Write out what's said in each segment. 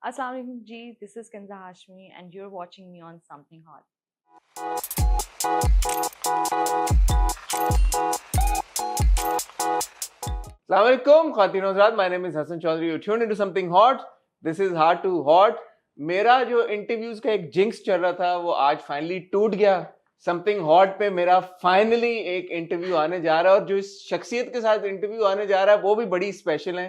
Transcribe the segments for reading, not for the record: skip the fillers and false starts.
Assalamu alaikum ji, this is Kinza Hashmi and you're watching me on Something Hot. Assalamu alaikum, Khatin Hozrat. My name is Hassan Chaudhary. You tuned into Something Hot. This is Hard to Hot. मेरा जो interviews का एक jinx चल रहा था वो आज finally टूट गया. समथिंग हॉट पे मेरा फाइनली एक इंटरव्यू आने जा रहा है और जो इस शख्सियत के साथ इंटरव्यू आने जा रहा है वो भी बड़ी स्पेशल है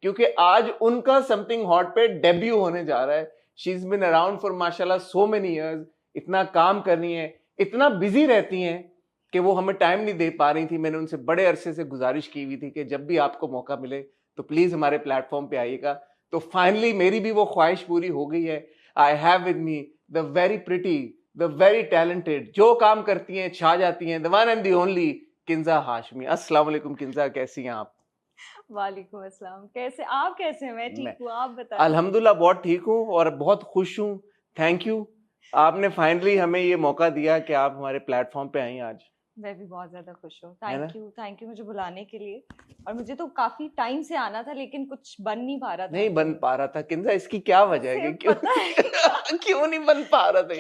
क्योंकि आज उनका समथिंग हॉट पे डेब्यू होने जा रहा है. She is been around for माशाल्लाह सो मेनी इयर्स. इतना काम कर रही हैं, इतना बिजी रहती हैं कि वो हमें टाइम नहीं दे पा रही थी. मैंने उनसे बड़े अरसे से गुजारिश की हुई थी कि जब भी आपको मौका मिले तो प्लीज हमारे प्लेटफॉर्म पे आइएगा. तो फाइनली मेरी भी वो ख्वाहिश पूरी हो गई है. I have with me the very pretty, the very talented, जो काम करती हैं छा जाती हैं, the one and the only Kinza Hashmi. अस्सलाम वालेकुम किंजा, कैसी हैं आप? वालेकुम अस्सलाम. कैसे आप? कैसे हैं? मैं ठीक हूँ, आप बताएं. अल्हम्दुलिल्लाह बहुत ठीक हूँ और बहुत खुश हूँ. थैंक यू, आपने फाइनली हमें ये मौका दिया कि आप हमारे प्लेटफॉर्म पे आई आज. मैं भी बहुत ज्यादा खुश हूँ. थैंक यू मुझे बुलाने के लिए. और मुझे तो काफी टाइम से आना था लेकिन कुछ बन नहीं पा रहा था. नहीं बन पा रहा था किंजा, इसकी क्या वजह है? क्यों क्यों नहीं बन पा रहा था?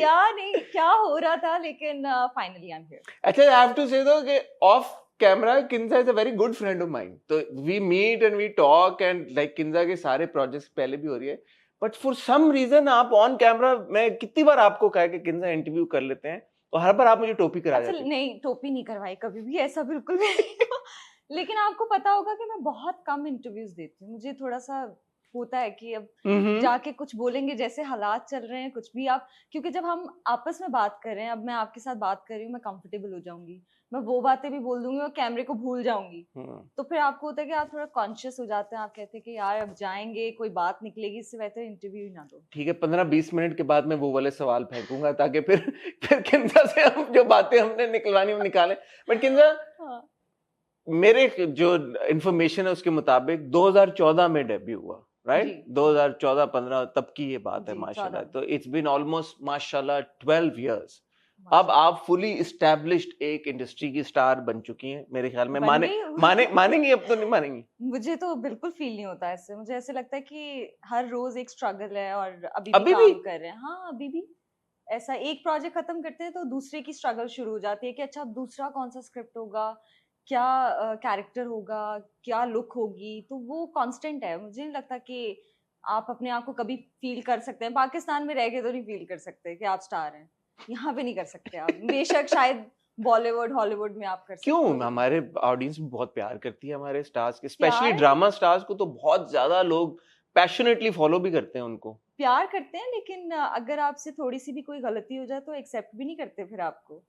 क्या हो रहा था, लेकिन फाइनली आई एम हियर. अच्छा, आई हैव टू से दो कि off camera Kinza is a very good friend of mine. तो we meet and we talk and like Kinza के सारे प्रोजेक्ट्स पहले भी हो रही है, बट फॉर सम रीजन आप ऑन कैमरा, मैं कितनी बार आपको कहा कि किंजा इंटरव्यू कर लेते हैं तो हर बार आप मुझे टोपी करा देते हैं. नहीं, टोपी नहीं करवाई कभी भी, ऐसा बिल्कुल भी नहीं. लेकिन आपको पता होगा कि मैं बहुत कम इंटरव्यूज देती हूँ. मुझे थोड़ा सा होता है कि अब जाके कुछ बोलेंगे, जैसे हालात चल रहे हैं कुछ भी आप, क्योंकि जब हम आपस में बात कर रहे हैं, अब मैं आपके साथ बात कर रही हूँ, मैं कंफर्टेबल हो जाऊंगी, मैं वो बातें भी बोल दूंगी और कैमरे को भूल जाऊंगी. तो फिर आपको होता है कि आप थोड़ा कॉन्शियस हो जाते हैं. आप कहते हैं कि यार अब जाएंगे, कोई बात निकलेगी, इससे बेहतर इंटरव्यू ही ना दो. ठीक है, 15-20 मिनट के बाद मैं वो वाले सवाल फेंकूंगा ताकि फिर किंजा से हम जो बातें हमने निकलवानी वो निकालें. बट किंजा, मेरे जो इंफॉर्मेशन है उसके मुताबिक 2014 में डेब्यू हुआ, राइट? 2014-15 तब की ये बात है माशाल्लाह. तो इट्स बीन ऑलमोस्ट माशाल्लाह 12 इयर्स. अब आप फुली एस्टैब्लिश्ड एक इंडस्ट्री की स्टार बन चुकी हैं मेरे ख्याल में. मानेंगी अब तो नहीं मानेंगी? मुझे तो बिल्कुल फील नहीं होता ऐसे. मुझे ऐसे लगता है कि हर रोज एक स्ट्रगल है और अभी भी काम कर रहे हैं. हाँ, अभी भी ऐसा एक प्रोजेक्ट खत्म करते हैं तो दूसरे की स्ट्रगल शुरू हो जाती है कि अच्छा दूसरा कौन सा स्क्रिप्ट होगा, क्या कैरेक्टर होगा, क्या लुक होगी. तो वो कांस्टेंट है. मुझे नहीं लगता कि आप अपने आप को कभी फील कर सकते हैं. पाकिस्तान में रह के तो नहीं फील कर सकते कि आप स्टार हैं. यहाँ पे नहीं कर सकते आप. बेशक शायद बॉलीवुड हॉलीवुड में आप कर सकते. क्यों? हमारे ऑडियंस बहुत प्यार करती है हमारे स्टार्स के, स्पेशली ड्रामा स्टार्स को तो बहुत ज्यादा लोग पैशनेटली फॉलो भी करते हैं, उनको प्यार करते हैं. लेकिन अगर आपसे थोड़ी सी भी कोई गलती हो जाए तो एक्सेप्ट भी नहीं करते फिर आपको.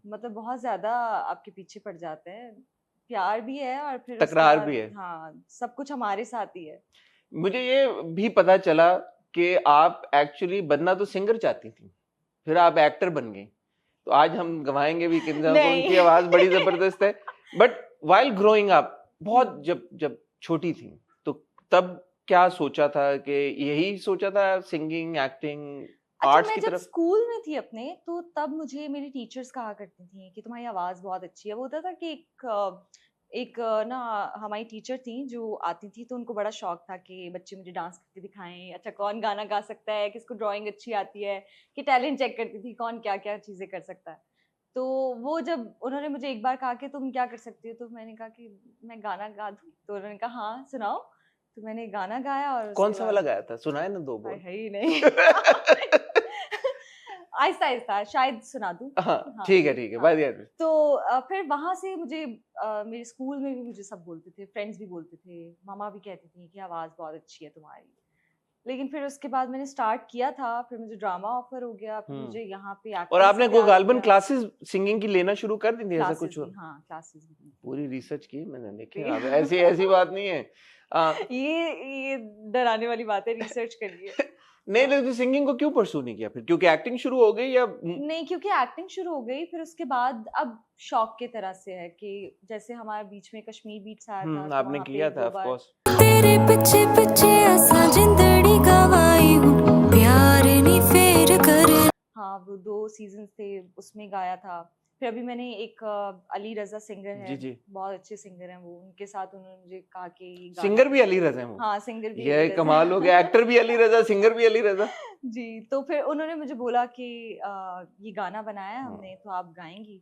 मतलब बहुत ज्यादा आपके पीछे पड़ जाते हैं. प्यार भी है और फिर तकरार भी है. हाँ, सब कुछ हमारे साथ ही है. मुझे ये भी पता चला कि आप एक्चुअली बनना तो सिंगर चाहती थी, फिर आप एक्टर बन गई. तो आज हम गवाएंगे भी किंजा को, उनकी आवाज बड़ी जबरदस्त है. बट व्हाइल ग्रोइंग अप, बहुत जब छोटी थी तो तब क्या सोचा था कि यही सोचा था सिंगिंग, एक्टिंग, आर्ट्स की तरफ? जब स्कूल में थी अपने, तो तब मुझे मेरी टीचर्स कहा करती थी कि तुम्हारी आवाज बहुत अच्छी है. वो होता था कि एक ना हमारी टीचर थी जो आती थी तो उनको बड़ा शौक था कि बच्चे मुझे डांस करके दिखाएं. अच्छा, कौन गाना गा सकता है, किसको ड्राइंग अच्छी आती है, कि टैलेंट चेक करती थी कौन क्या क्या चीजें कर सकता है. तो वो जब उन्होंने मुझे एक बार कहा कि तुम क्या कर सकती हो, तो मैंने कहा कि मैं गाना गा दूं. तो उन्होंने कहा हाँ सुनाओ. तो मैंने गाना गाया. और कौन सा वाला गाया था? सुनाए ना, 2 बोल. है ही नहीं. आहिस्ता आहिस्ता शायद सुना दूं. हाँ, ठीक है बात. तो फिर वहां से मुझे मेरे स्कूल में भी मुझे सब बोलते थे, फ्रेंड्स भी बोलते थे, मामा भी कहती थी कि आवाज बहुत अच्छी है तुम्हारी. लेकिन फिर उसके बाद मैंने स्टार्ट किया था, फिर मुझे ड्रामा ऑफर हो गया, फिर मुझे यहाँ पे और आपने कोई गालबन क्लासेस सिंगिंग की लेना शुरू कर दी थी? ऐसा कुछ? हाँ, क्लासेस भी पूरी रिसर्च की मैंने, देखी ऐसी बात नहीं है. ये डराने वाली बात है, रिसर्च करिए. नहीं, लेकिन सिंगिंग को क्यों परसू नहीं किया फिर? क्योंकि एक्टिंग शुरू हो गई या नहीं? क्योंकि एक्टिंग शुरू हो गई, फिर उसके बाद अब शौक के तरह से है कि जैसे हमारे बीच में कश्मीर बीट्स आया था, तो आपने किया था ऑफ कोर्स. तेरे पीछे पीछे ऐसा जिंदड़ी गवाई हूं, प्यार नहीं फेर कर. हाँ, वो 2 सीजन थे, उसमें गाया था. फिर अभी मैंने एक अली रजा सिंगर जी है, जी। बहुत अच्छे सिंगर हैं वो, उनके साथ उन्होंने मुझे कहा कि ये गाना सिंगर भी अली रजा है वो? हाँ सिंगर भी ये अली रजा कमाल हो गया, एक्टर भी अली रजा, सिंगर भी अली रजा। जी, तो फिर उन्होंने मुझे बोला कि ये गाना बनाया है हमने तो आप गाएंगी,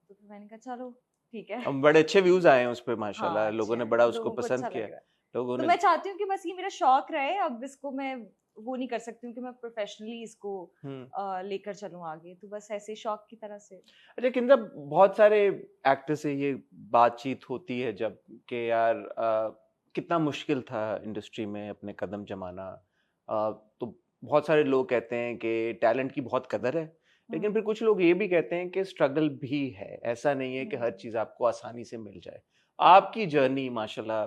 तो फिर मैंने कहा चलो ठीक है। अब बड़े अच्छे व्यूज आए हैं उस पे माशाल्लाह, हाँ लोगों अच्छे ने हैं, बड़ा उसको लोगों को पसंद अच्छा किया लग रहा है। लोगों तो ने। मैं चाहती हूँ कि बस ये मेरा शौक रहे, अब इसको मैं वो नहीं कर सकती हूँ कि मैं प्रोफेशनली इसको लेकर चलूँ आगे, तो बस ऐसे शौक की तरह से। अच्छा किंदा, बहुत सारे एक्टर से ये बातचीत होती है जब कि यार कितना मुश्किल था इंडस्ट्री में अपने कदम जमाना, तो बहुत सारे लोग कहते हैं कि टैलेंट की बहुत कदर है, लेकिन फिर कुछ लोग ये भी कहते हैं कि स्ट्रगल भी है, ऐसा नहीं है कि हर चीज़ आपको आसानी से मिल जाए। आपकी जर्नी माशाल्लाह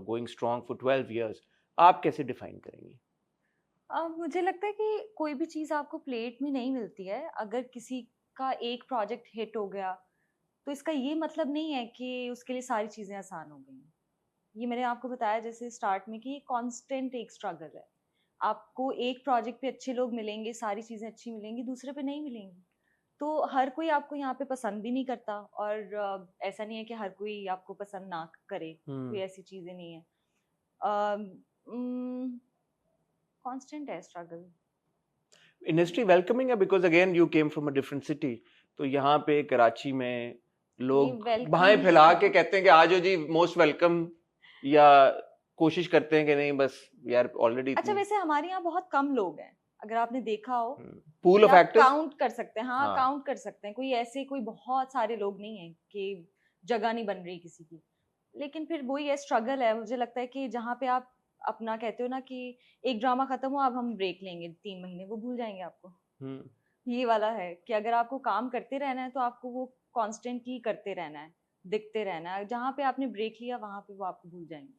गोइंग स्ट्रॉन्ग फॉर 12 इयर्स, आप कैसे डिफाइन करेंगी? मुझे लगता है कि कोई भी चीज़ आपको प्लेट में नहीं मिलती है। अगर किसी का एक प्रोजेक्ट हिट हो गया, तो इसका ये मतलब नहीं है कि उसके लिए सारी चीज़ें आसान हो गई हैं। ये मैंने आपको बताया जैसे स्टार्ट में कि ये कांस्टेंट एक स्ट्रगल है। आपको एक प्रोजेक्ट पे अच्छे लोग मिलेंगे, सारी चीज़ें अच्छी मिलेंगी, दूसरे पे नहीं मिलेंगी। तो हर कोई आपको यहाँ पे पसंद भी नहीं करता, और ऐसा नहीं है कि हर कोई आपको पसंद ना करे, कोई ऐसी चीज़ें नहीं है। कांस्टेंट है स्ट्रगल। इंडस्ट्री वेलकमिंग है because again you came from a different city, तो यहाँ पे कराची में लोग बाहें फैला के कहते हैं कि आज जी मोस्ट वेलकम, या कोशिश करते हैं कि नहीं बस यार ऑलरेडी। अच्छा वैसे हमारे यहाँ बहुत कम लोग हैं, अगर आपने देखा हो पूल ऑफ एक्टर्स काउंट कर सकते हैं। हाँ काउंट कर सकते हैं, कोई ऐसे कोई बहुत सारे लोग नहीं है कि जगह नहीं बन रही किसी की। लेकिन फिर वही है, स्ट्रगल है। मुझे लगता है कि जहाँ पे आप अपना कहते हो ना कि एक ड्रामा खत्म हो अब हम ब्रेक लेंगे 3 महीने, वो भूल जाएंगे आपको। ये वाला है कि अगर आपको काम करते रहना है तो आपको वो कॉन्स्टेंटली करते रहना है, दिखते रहना है। जहाँ पे आपने ब्रेक लिया वहां पे वो आपको भूल जाएंगे।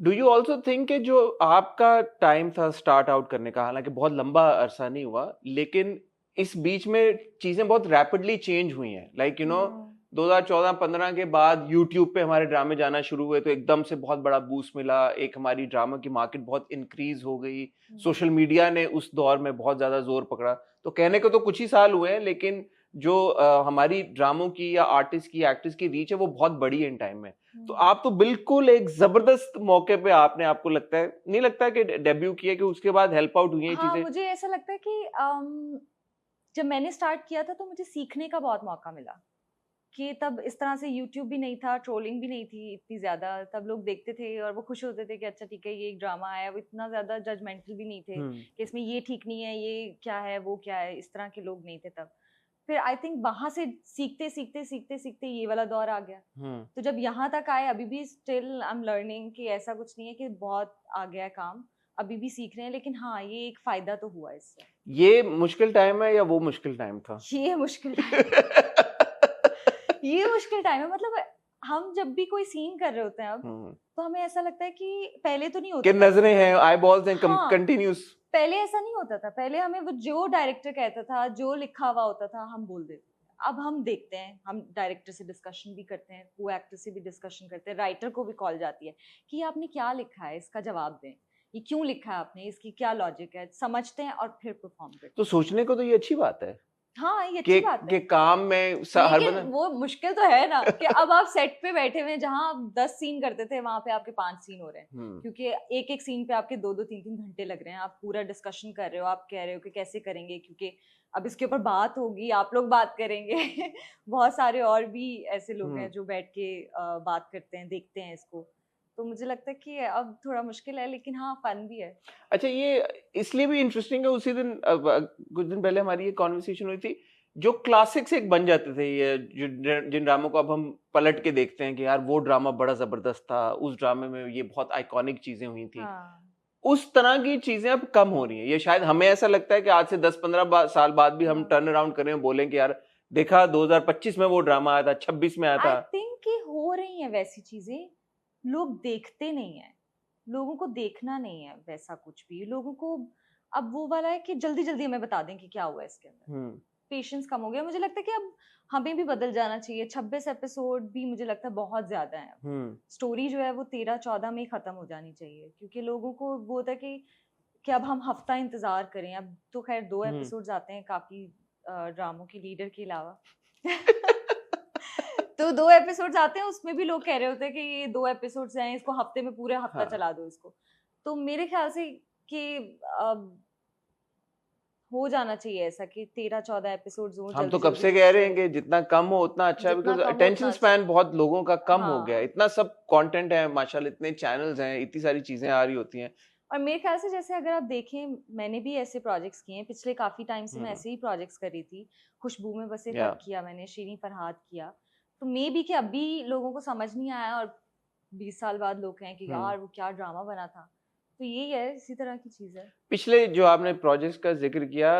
डू यू ऑल्सो थिंक कि जो आपका टाइम था स्टार्ट आउट करने का, हालांकि बहुत लंबा अरसा नहीं हुआ, लेकिन इस बीच में चीजें बहुत रैपिडली चेंज हुई हैं, लाइक यू नो 2014-15 के बाद यूट्यूब पे हमारे ड्रामे जाना शुरू हुए तो एकदम से बहुत बड़ा बूस्ट मिला, एक हमारी ड्रामा की मार्केट बहुत इंक्रीज हो गई, सोशल मीडिया ने उस दौर में बहुत ज्यादा जोर पकड़ा। तो कहने को तो कुछ ही साल हुए हैं, लेकिन जो हमारी ड्रामों की या आर्टिस्ट की एक्ट्रेस की रीच है वो बहुत बड़ी है इन टाइम में। तो आप तो बिल्कुल एक जबरदस्त मौके पे आपने, आपको लगता है नहीं लगता कि डेब्यू किया कि उसके बाद हेल्प आउट हुई है हाँ, चीजें? मुझे ऐसा लगता है कि जब मैंने स्टार्ट किया था तो मुझे सीखने का बहुत मौका मिला, कि तब इस तरह से यूट्यूब भी नहीं था, ट्रोलिंग भी नहीं थी इतनी ज्यादा। तब लोग देखते थे और वो खुश होते थे कि अच्छा ठीक है ये एक ड्रामा है। वो इतना ज्यादा जजमेंटल भी नहीं थे कि इसमें ये ठीक नहीं है, ये क्या है, वो क्या है, इस तरह के लोग नहीं थे तब। फिर आई थिंक वहां से सीखते सीखते सीखते सीखते ये वाला दौर आ गया। तो जब यहाँ तक आए, अभी भी स्टिल आई एम लर्निंग, कि ऐसा कुछ नहीं है कि बहुत आ गया काम, अभी भी सीख रहे हैं। लेकिन हाँ, ये एक फायदा तो हुआ इससे। ये मुश्किल टाइम है या वो मुश्किल टाइम था? ये मुश्किल टाइम ये मुश्किल टाइम है। मतलब हम जब भी कोई सीन कर रहे होते हैं अब, तो हमें ऐसा लगता है कि पहले तो नहीं होता कि नजरें हैं, आई बॉल्स हैं, कंटिन्यूस। पहले ऐसा नहीं होता था। पहले हमें वो जो डायरेक्टर कहता था, जो लिखा हुआ होता था, हम बोल देते थे। अब हम देखते हैं, हम डायरेक्टर से डिस्कशन भी करते हैं, को एक्टर से भी डिस्कशन करते हैं, राइटर को भी कॉल जाती है कि ये आपने क्या लिखा है, इसका जवाब दें, ये क्यों लिखा है आपने, इसकी क्या लॉजिक है, समझते हैं और फिर परफॉर्म करते हैं। तो सोचने को तो ये अच्छी बात है। हाँ, ये अच्छी बात है कि काम में लेकिन वो मुश्किल तो है ना कि अब आप सेट पे बैठे हुए, जहाँ आप 10 सीन करते थे वहां पे आपके 5 सीन हो रहे हैं, क्योंकि एक एक सीन पे आपके 2-2 3-3 घंटे लग रहे हैं। आप पूरा डिस्कशन कर रहे हो, आप कह रहे हो कि कैसे करेंगे, क्योंकि अब इसके ऊपर बात होगी, आप लोग बात करेंगे बहुत सारे और भी ऐसे लोग हैं जो बैठ के बात करते हैं, देखते हैं इसको। तो मुझे लगता है कि अब थोड़ा मुश्किल है, लेकिन हाँ फन भी है। अच्छा, ये इसलिए भी इंटरेस्टिंग है, उसी दिन कुछ दिन पहले हमारी ये कॉन्वर्सेशन हुई थी, जो क्लासिक्स एक बन जाते थे, ये जिन ड्रामों को अब हम पलट के देखते हैं कि यार वो ड्रामा बड़ा जबरदस्त था, उस ड्रामे में ये बहुत आइकॉनिक चीजें हुई थी। उस तरह की चीजें अब कम हो रही हैं। ये शायद हमें ऐसा लगता है कि आज से 10-15 साल बाद भी हम टर्न अराउंड करें, बोलें कि यार देखा 2025 में वो ड्रामा आया था, 26 में आया था। आई थिंक कि हो रही हैं वैसी चीजें, लोग देखते नहीं है, लोगों को देखना नहीं है वैसा कुछ भी। लोगों को अब वो वाला है कि जल्दी जल्दी हमें बता दें कि क्या हुआ इसके अंदर। पेशेंस कम हो गया। मुझे लगता है कि अब हमें भी बदल जाना चाहिए। 26 एपिसोड भी मुझे लगता है बहुत ज्यादा है। स्टोरी जो है वो 13-14 में ही खत्म हो जानी चाहिए, क्योंकि लोगों को वो होता है कि अब हम हफ्ता इंतजार करें। अब तो खैर 2 एपिसोड्स आते हैं काफी ड्रामों के लीडर के अलावा तो 2 एपिसोड्स आते हैं, उसमें भी लोग कह रहे होते हैं कि ये 2 एपिसोड्स हैं, इसको हफ्ते में पूरे हफ्ता हाँ। चला दो इसको। तो मेरे ख्याल से कि हो जाना चाहिए ऐसा कि 13-14 एपिसोड्स हो हम तो जल्दी कब से कह रहे हैं कि जितना कम हो उतना अच्छा है, जितना बिकॉज कम हो अटेंशन उतना स्पैन बहुत लोगों का कम हो हाँ। गया है। इतना सब कंटेंट है माशाल्लाह, इतने चैनल्स हैं, इतनी सारी चीजें आ रही होती हैं। और मेरे ख्याल से जैसे अगर आप देखें, मैंने भी ऐसे प्रोजेक्ट्स किए हैं पिछले काफी टाइम से। मैं हम्म। ऐसे ही प्रोजेक्ट्स कर रही थी। खुशबू में बसे या खत किया मैंने, शीरीन फरहाद किया। तो मे बी कि अभी लोगों को समझ नहीं आया और 20 साल बाद लोग कहें कि यार वो क्या ड्रामा बना था। तो यही है, इसी तरह की चीज है। पिछले जो आपने प्रोजेक्ट्स का जिक्र किया,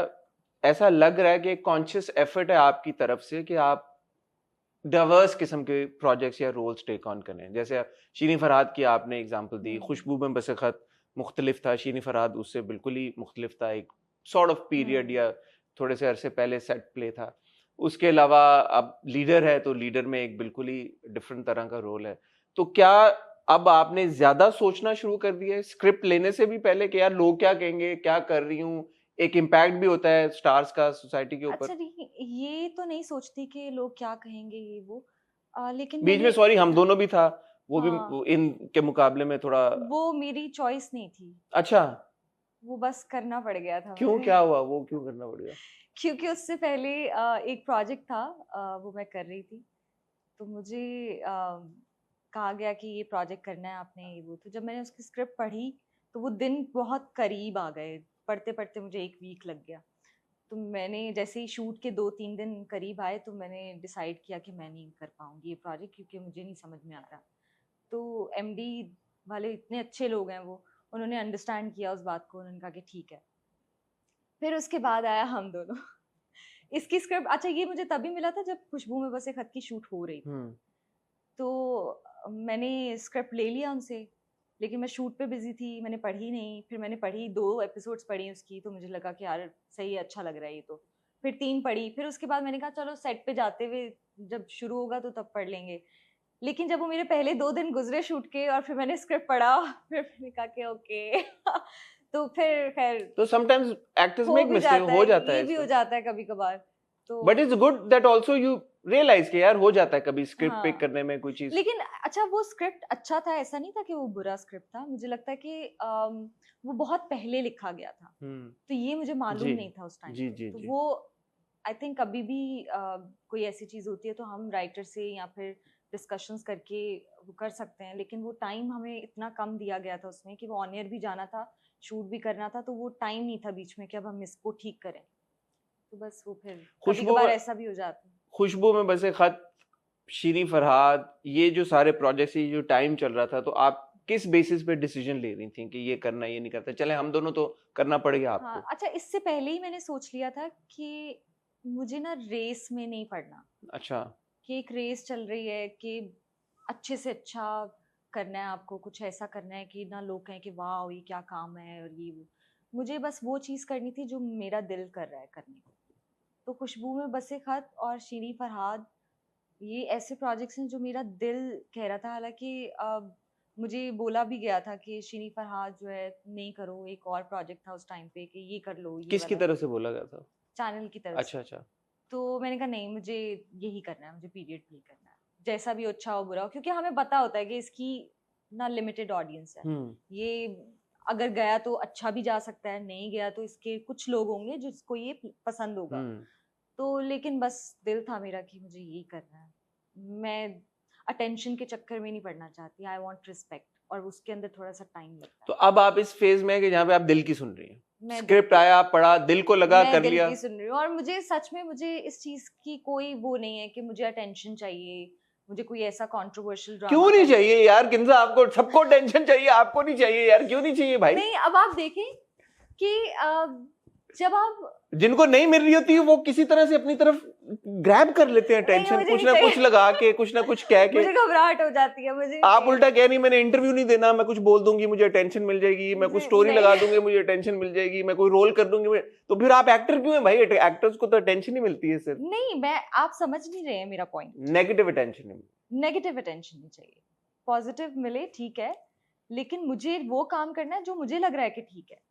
ऐसा लग रहा है कि एक कॉन्शियस एफर्ट है आपकी तरफ से कि आप डाइवर्स किस्म के प्रोजेक्ट्स या रोल्स टेक ऑन करें। जैसे शीरीन फरहाद की आपने एग्जांपल दी, खुशबू में बसे खत मुख्तलिफ था, शीरीन फरहाद उससे बिल्कुल ही मुख्तलिफ था, एक सॉर्ट ऑफ पीरियड या थोड़े से अरसे पहले सेट प्ले था। उसके अलावा अब लीडर है, तो लीडर में एक बिल्कुल ही डिफरेंट तरह का रोल है। तो क्या अब आपने ज्यादा सोचना शुरू कर दिया है स्क्रिप्ट लेने से भी पहले कि यार लोग क्या कहेंगे, क्या कर रही हूँ? एक इम्पैक्ट भी होता है स्टार्स का सोसाइटी के ऊपर। अच्छा नहीं, ये तो नहीं सोचती कि लोग क्या कहेंगे ये वो। लेकिन बीच में मैंने सॉरी हम दोनों भी था, वो भी हाँ, इन के मुकाबले में थोड़ा। वो मेरी चॉइस नहीं थी, अच्छा, वो बस करना पड़ गया था क्यों, मुझे। क्या हुआ, वो क्यों करना पड़ गया? क्योंकि उससे पहले एक प्रोजेक्ट था, वो मैं कर रही थी। तो मुझे कहा गया कि ये प्रोजेक्ट करना है आपने, ये वो। तो जब मैंने उसकी स्क्रिप्ट पढ़ी तो वो दिन बहुत करीब आ गए, पढ़ते पढ़ते मुझे 1 वीक लग गया। तो मैंने जैसे ही शूट के 2-3 दिन करीब आए तो मैंने डिसाइड किया कि मैं नहीं कर पाऊंगी ये प्रोजेक्ट, क्योंकि मुझे नहीं समझ में आता। तो एमडी वाले इतने अच्छे लोग हैं, वो उन्होंने अंडरस्टैंड किया उस बात को, उन्होंने कहा कि ठीक है। फिर उसके बाद आया हम दोनों। इसकी स्क्रिप्ट, अच्छा ये मुझे तभी मिला था जब खुशबू में बसे खत की शूट हो रही थी। तो मैंने स्क्रिप्ट ले लिया उनसे, लेकिन मैं शूट पे बिजी थी, मैंने पढ़ी नहीं। फिर मैंने पढ़ी, 2 एपिसोड्स पढ़ी उसकी, तो मुझे लगा कि यार सही है, अच्छा लग रहा है ये तो। फिर 3 पढ़ी, फिर उसके बाद मैंने कहा चलो सेट पे जाते हुए जब शुरू होगा तो तब पढ़ लेंगे। लेकिन जब वो मेरे पहले 2 दिन गुजरे शूट के और फिर मैंने स्क्रिप्ट पढ़ा, फिर मैंने कहा कि ओके। तो फिर खैर तो समटाइम्स एक्टर्स हो मेक भी मिस्टेक, जाता हो है, जाता ये है भी हो इसमें। जाता है कभी कभार। तो but it's good that also you realize कि यार हो जाता है कभी स्क्रिप्ट पिक हाँ, करने में कोई चीज। लेकिन अच्छा वो स्क्रिप्ट अच्छा था, ऐसा नहीं था कि वो बुरा स्क्रिप्ट था। मुझे लगता है कि वो बहुत पहले लिखा गया था, तो ये मुझे मालूम जी नहीं था उस टाइम जी पे। जी तो जी। वो आई थिंक कभी भी कोई ऐसी चीज होती है तो हम राइटर से या फिर डिस्कशंस करके वो कर सकते हैं। लेकिन वो टाइम हमें इतना कम दिया गया था उसमें कि वो ऑन एयर भी जाना था, शूट भी करना था, तो वो टाइम नहीं था बीच में कि अब हम इसको ठीक करें। तो बस वो फिर कभी खुशबू कभार में ऐसा भी हो जाता है। खुशबू में बसे खत, शीरीन फरहाद, ये जो सारे प्रोजेक्ट्स, ये जो टाइम चल रहा था, तो आप किस बेसिस पे डिसीजन ले रही थी कि ये करना ये नहीं करता? चले हम दोनों तो करना पड़ेगा हाँ, आपको। अच्छा इससे पहले ही मैंने सोच लिया था कि मुझे ना रेस में नहीं पड़ना, अच्छा। कि एक रेस चल रही है कि अच्छे से अच्छा करना है आपको, कुछ ऐसा करना है कि ना लोग कहें कि वाह ये क्या काम है और ये वो। मुझे बस वो चीज़ करनी थी जो मेरा दिल कर रहा है करने को। तो खुशबू में बसे खत और शीरीन फरहाद, ये ऐसे प्रोजेक्ट्स हैं जो मेरा दिल कह रहा था। हालांकि मुझे बोला भी गया था कि शीरीन फरहाद जो है नहीं करो, एक और प्रोजेक्ट था उस टाइम पे कि ये कर लो, ये किसकी वाला, तरफ से बोला गया था? चैनल की तरफ अच्छा से। अच्छा। तो मैंने कहा नहीं, मुझे यही करना है, मुझे पीरियड प्ले करना है, जैसा भी अच्छा हो बुरा हो, क्योंकि हमें पता होता है कि इसकी ना लिमिटेड ऑडियंस है। ये अगर गया तो अच्छा भी जा सकता है, नहीं गया तो इसके कुछ लोग होंगे जिसको ये पसंद होगा। तो लेकिन बस दिल था मेरा कि मुझे यही करना है। मैं अटेंशन के चक्कर में नहीं पड़ना चाहती, आई वांट रिस्पेक्ट, और उसके अंदर थोड़ा सा टाइम लगता तो है। अब आप इस फेज में है कि जहाँ पे आप दिल की सुन रही हैं, मैं दिल स्क्रिप्ट की आया, पढ़ा, दिल को लगा, मैं कर दिल लिया। की सुन रही हूँ, और मुझे सच में मुझे इस चीज की कोई वो नहीं है कि मुझे अटेंशन चाहिए, मुझे कोई ऐसा कंट्रोवर्शियल ड्रामा क्यों नहीं करना चाहिए यार किंजा? आपको सबको टेंशन चाहिए, आपको नहीं चाहिए यार? क्यों नहीं चाहिए भाई? नहीं। अब आप देखें कि जब आप जिनको नहीं मिल रही होती वो किसी तरह से अपनी तरफ ग्रैब कर लेते हैं नहीं, टेंशन, मुझे कुछ नहीं ना कुछ चाहिए। लगा के, कुछ ना कुछ कह के। मुझे घबराहट हो जाती है, मुझे नहीं आप चाहिए। उल्टा कह नहीं, मैंने इंटरव्यू नहीं देना, मैं कुछ बोल दूंगी मुझे टेंशन मिल जाएगी, मैं कुछ स्टोरी नहीं। लगा दूंगी मुझे टेंशन मिल जाएगी, मैं कोई रोल कर दूंगी तो फिर आप एक्टर क्यों है भाई? एक्टर्स को तो टेंशन ही मिलती है सिर्फ। नहीं, मैं आप समझ नहीं रहे हैं मेरा point. Negative attention. Negative attention नहीं चाहिए, पॉजिटिव मिले ठीक है, लेकिन मुझे वो काम करना है जो मुझे लग रहा है कि ठीक है।